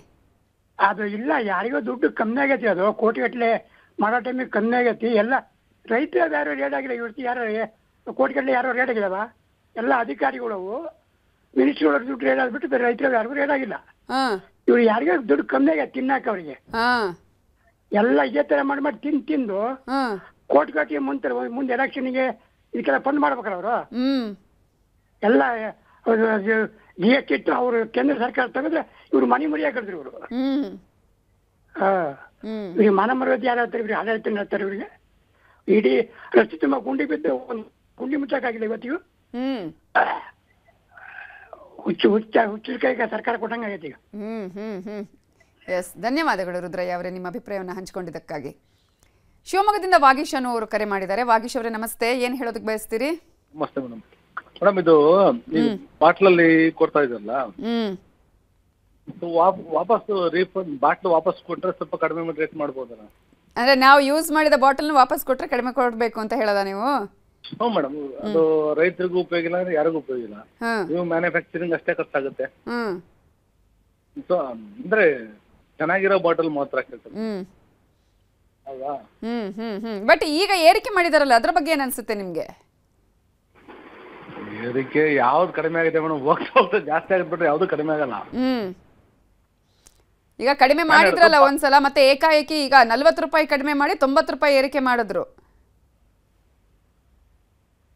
L: ಅದು ಇಲ್ಲ, ಯಾರಿಗೋ ದುಡ್ಡು ಕಮ್ಮಿ ಆಗೈತಿ, ಅದು ಕೋಟಿಗಟ್ಟಲೆ ಮಾಡೋ ಟೈಮಿಗೆ ಕಮ್ಮಿ ಆಗೈತಿ. ಎಲ್ಲ ರೈತರ ಯಾರು ರೇಟ್ ಆಗಿಲ್ಲ, ಇವತ್ತು ಯಾರು ಕೋಟಿಗಟ್ಟಲೆ ಯಾರೋ ರೇಟ್ ಆಗಿದಾವ? ಎಲ್ಲ ಅಧಿಕಾರಿಗಳವು ಮಿನಿಸ್ಟ್ರಿಗಳ ದುಡ್ಡು ರೇಟ್ ಆಗ್ಬಿಟ್ಟು ಬೇರೆ ರೈತರ ಯಾರಿಗೂ ರೇಟ್ ಆಗಿಲ್ಲ. ಇವ್ರು ಯಾರಿಗೋ ದುಡ್ಡು ಕಮ್ಮಿ ಆಗೈತಿ ತಿನ್ನಾಕ ಅವ್ರಿಗೆ. ಎಲ್ಲ ಇದೇ ತರ ಮಾಡಿ ತಿಂದು ಕೋಟಿ ಮುಂದೆ ಎಲೆಕ್ಷನ್ಗೆ ಇದಕ್ಕೆಲ್ಲ ಫಂಡ್ ಮಾಡ್ಬೇಕಲ್ಲ ಅವರು. ಎಲ್ಲ GST ಇಟ್ಟು ಅವರು ಕೇಂದ್ರ ಸರ್ಕಾರ ತೆಗೆದ್ರೆ ಇವ್ರು ಮನೆ ಮರಿಯಾಗಿ ಕಳಿದ್ರು ಇವರು. ಇವ್ರಿಗೆ ಮಾನ ಮರ್ಯಾದೆ ಯಾರು ಹೇಳ್ತಾರೆ, ಇವ್ರಿಗೆ ಆಡಳಿತ ಹೇಳ್ತಾರೆ. ಇವ್ರಿಗೆ ಇಡೀ ರಸ್ತೆ ತುಂಬ ಗುಂಡಿ ಬಿದ್ದು ಒಂದು ಗುಂಡಿ ಮುಚ್ಚಕ್ಕಾಗಿಲ್ಲ ಇವತ್ತಿಗೂ. ಹುಚ್ಚುಕಾಯಿಗೆ ಸರ್ಕಾರ ಕೊಟ್ಟಂಗೆ ಆಗೈತಿ ಈಗ.
A: ಎಸ್, ಧನ್ಯವಾದಗಳು ರುದ್ರಯ್ಯ ಅವರೇ ನಿಮ್ಮ ಅಭಿಪ್ರಾಯವನ್ನು ಹಂಚಿಕೊಂಡಿದ್ದಕ್ಕಾಗಿ. ಶಿವಮೊಗ್ಗದಿಂದ ವಾಗೀಶ್ ಅವರು ಕರೆ ಮಾಡಿದ್ದಾರೆ. ವಾಗೀಶ್ ಅವರೇ ನಮಸ್ತೆ. ಏನ್ ಹೇಳೋದಕ್ಕೆ ಬಯಸ್ತೀರಿ?
M: ನಮಸ್ತೆ ಮೇಡಮ್. ಮೇಡಮ್ ಇದು ಬಾಟ್ಲಲ್ಲಿ ಕೊಡ್ತಾ ಇದ್ರಲ್ಲ, ವಾಪಸ್ ರೀಫಂಡ್ ಬಾಟ್ಲು ವಾಪಸ್ ಕೊಟ್ರೆ ಸ್ವಲ್ಪ ಕಡಿಮೆ ರೇಟ್ ಮಾಡ್ಬೋದಲ್ಲ?
A: ಅಂದ್ರೆ ನಾವು ಯೂಸ್ ಮಾಡಿದ ಬಾಟಲ್ನ ವಾಪಸ್ ಕೊಟ್ರೆ ಕಡಿಮೆ ಕೊಡ್ಬೇಕು ಅಂತ ಹೇಳೋದಾ ನೀವು?
M: ಹ್ಞೂ ಮೇಡಮ್, ಅದು ರೈತರಿಗೂ ಉಪಯೋಗ ಇಲ್ಲ, ಯಾರಿಗೂ ಉಪಯೋಗ ಇಲ್ಲ. ನೀವು ಮ್ಯಾನುಫ್ಯಾಕ್ಚರಿಂಗ್ ಅಷ್ಟೇ ಖರ್ಚಾಗುತ್ತೆ. ಸೊ ಅಂದ್ರೆ ಚೆನ್ನಾಗಿರೋ ಬಾಟಲ್ ಮಾತ್ರ ಕೇಳ್ತಾರೆ. ಹೌದಾ?
A: ಬಟ್ ಈಗ ಏರಿಕೆ ಮಾಡಿದಾರಲ್ಲ, ಅದ್ರ ಬಗ್ಗೆ ಏನ್ ಅನ್ಸುತ್ತೆ ನಿಮ್ಗೆ?
M: ಏರಿಕೆ ಯಾವ್ದು ಕಡಿಮೆ ಆಗಿದೆ ಮೇಡಮ್? ಹೋಗ್ತಾ ಜಾಸ್ತಿ ಆಗಿಬಿಟ್ರೆ ಯಾವ್ದು ಕಡಿಮೆ ಆಗಲ್ಲ.
A: ಈಗ ಕಡಿಮೆ ಮಾಡಿದ್ರಲ್ಲ ಒಂದ್ಸಲ, ಮತ್ತೆ ಏಕಾಏಕಿ ಈಗ 40 ರೂಪಾಯಿ ಕಡಿಮೆ ಮಾಡಿ 90 ರೂಪಾಯಿ ಏರಿಕೆ ಮಾಡಿದ್ರು.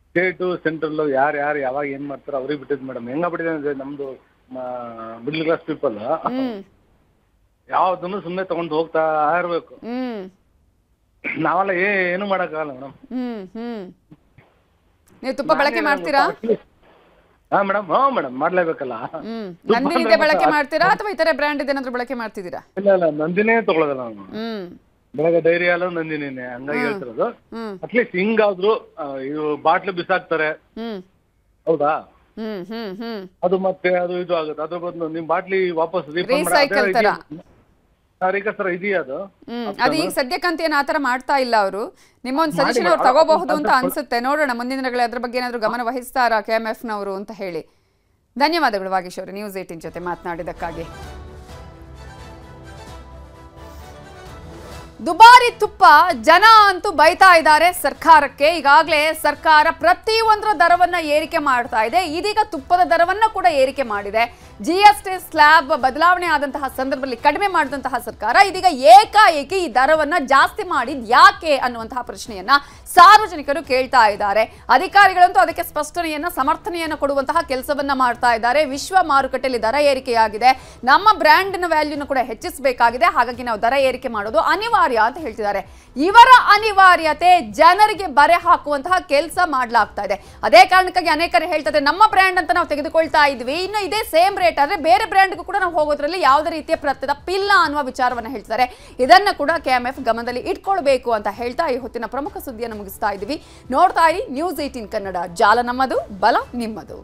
M: ಸ್ಟೇಟು ಸೆಂಟ್ರಲ್ ಯಾರು ಯಾವಾಗ ಏನ್ ಮಾಡ್ತಾರೋ ಅವ್ರಿಗೆ ಬಿಟ್ಟಿದ್ ಮೇಡಮ್. ಹೆಂಗಾಗ್ಬಿಟ್ಟಿದೆ ಅಂದ್ರೆ ನಮ್ದು ಮಿಡ್ಲ್ ಕ್ಲಾಸ್ ಪೀಪಲ್ ಯಾವ್ದನ್ನು ಸುಮ್ಮನೆ ತಗೊಂಡು ಹೋಗ್ತಾ ಇರ್ಬೇಕು. ನಾವೆಲ್ಲ ಏನು ಮಾಡಕ್ಕಾಗಲ್ಲ ಮೇಡಮ್.
A: ನೀವು ತುಪ್ಪ ಬಳಕೆ ಮಾಡ್ತೀರಾ?
M: ಹಾ ಮೇಡಮ್, ಮೇಡಮ್ ಮಾಡ್ಲೇಬೇಕಲ್ಲ.
A: ನಂದಿನಿದೆ ಬಳಕೆ ಮಾಡ್ತೀರಾ ಅಥವಾ ಇತರ ಬ್ರ್ಯಾಂಡ್ ಏನಾದ್ರು ಬಳಕೆ ಮಾಡ್ತಿದ್ದೀರಾ?
M: ಇಲ್ಲ, ನಂದಿನೇ ತಗೊಳ್ಳೋದಲ್ಲ ನಾನು. ಬೆಳಗ್ಗೆ ಡೈರಿ ಹಾಲು ನಂದಿನೇ, ಹಂಗಾಗಿ ಹೇಳ್ತಿರೋದು. ಅಟ್ಲೀಸ್ಟ್ ಹಿಂಗಾದ್ರು ಇದು ಬಾಟ್ಲು ಬಿಸಾಕ್ತಾರೆ, ಹೌದಾ? ಅದು ಮತ್ತೆ ಅದು ಇದು ಆಗುತ್ತೆ. ಅದ್ರ ಬದಲು ನಿಮ್ ಬಾಟ್ಲಿ ವಾಪಸ್ ರೀಸೈಕಲ್ ಇದೆಯಾ ಅದು?
A: ಅದು ಈಗ ಸದ್ಯಕ್ಕಂತ ಏನು ಆತರ ಮಾಡ್ತಾ ಇಲ್ಲ ಅವರು. ನಿಮ್ಮೊಂದು ಸಜೆಷನ್ ಅವ್ರು ತಗೋಬಹುದು ಅಂತ ಅನ್ಸುತ್ತೆ. ನೋಡೋಣ ಮುಂದಿನ ದಿನಗಳಲ್ಲಿ ಅದ್ರ ಬಗ್ಗೆ ಏನಾದ್ರು ಗಮನ ವಹಿಸ್ತಾರಾ KMF ನವರು ಅಂತ ಹೇಳಿ. ಧನ್ಯವಾದಗಳು ವಾಗೀಶ್ ಅವರು ನ್ಯೂಸ್ 18 ಜೊತೆ ಮಾತನಾಡಿದ್ದಕ್ಕಾಗಿ. ದುಬಾರಿ ತುಪ್ಪ ಜನ ಅಂತೂ ಬೈತಾ ಇದ್ದಾರೆ ಸರ್ಕಾರಕ್ಕೆ. ಈಗಾಗಲೇ ಸರ್ಕಾರ ಪ್ರತಿಯೊಂದರ ದರವನ್ನ ಏರಿಕೆ ಮಾಡ್ತಾ ಇದೆ. ಇದೀಗ ತುಪ್ಪದ ದರವನ್ನ ಕೂಡ ಏರಿಕೆ ಮಾಡಿದೆ. GST ಸ್ಲ್ಯಾಬ್ ಬದಲಾವಣೆ ಆದಂತಹ ಸಂದರ್ಭದಲ್ಲಿ ಕಡಿಮೆ ಮಾಡಿದಂತಹ ಸರ್ಕಾರ ಇದೀಗ ಏಕಾಏಕಿ ಈ ದರವನ್ನ ಜಾಸ್ತಿ ಮಾಡಿದ್ ಯಾಕೆ ಅನ್ನುವಂತಹ ಪ್ರಶ್ನೆಯನ್ನ ಸಾರ್ವಜನಿಕರು ಕೇಳ್ತಾ ಇದ್ದಾರೆ. ಅಧಿಕಾರಿಗಳಂತೂ ಅದಕ್ಕೆ ಸ್ಪಷ್ಟನೆಯನ್ನ ಸಮರ್ಥನೆಯನ್ನ ಕೊಡುವಂತಹ ಕೆಲಸವನ್ನ ಮಾಡ್ತಾ ಇದ್ದಾರೆ. ವಿಶ್ವ ಮಾರುಕಟ್ಟೆಯಲ್ಲಿ ದರ ಏರಿಕೆಯಾಗಿದೆ, ನಮ್ಮ ಬ್ರ್ಯಾಂಡ್ನ ವ್ಯಾಲ್ಯೂನ ಕೂಡ ಹೆಚ್ಚಿಸಬೇಕಾಗಿದೆ, ಹಾಗಾಗಿ ನಾವು ದರ ಏರಿಕೆ ಮಾಡೋದು ಅನಿವಾರ್ಯ ಅಂತ ಹೇಳ್ತಿದ್ದಾರೆ. ಇವರ ಅನಿವಾರ್ಯತೆ ಜನರಿಗೆ ಬರೆ ಹಾಕುವಂತಹ ಕೆಲಸ ಮಾಡಲಾಗ್ತಾ ಇದೆ. ಅದೇ ಕಾರಣಕ್ಕಾಗಿ ಅನೇಕರು ಹೇಳ್ತಾರೆ ನಮ್ಮ ಬ್ರ್ಯಾಂಡ್ ಅಂತ ನಾವು ತೆಗೆದುಕೊಳ್ತಾ ಇದ್ವಿ, ಇನ್ನು ಇದೇ ಸೇಮ್ ರೇಟ್ ಆದ್ರೆ ಬೇರೆ ಬ್ರ್ಯಾಂಡ್ಗೂ ಕೂಡ ನಾವು ಹೋಗೋದ್ರಲ್ಲಿ ಯಾವುದೇ ರೀತಿಯ ತಪ್ಪಿಲ್ಲ ಅನ್ನುವ ವಿಚಾರವನ್ನ ಹೇಳ್ತಾರೆ. ಇದನ್ನ ಕೂಡ KMF ಗಮನದಲ್ಲಿ ಇಟ್ಕೊಳ್ಬೇಕು ಅಂತ ಹೇಳ್ತಾ ಈ ಹೊತ್ತಿನ ಪ್ರಮುಖ ಸುದ್ದಿಯನ್ನು ಮುಗಿಸ್ತಾ ಇದ್ದೀವಿ. ನೋಡ್ತಾ ಇರಿ News 18 ಕನ್ನಡ. ಜಾಲ ನಮ್ಮದು, ಬಲ ನಿಮ್ಮದು.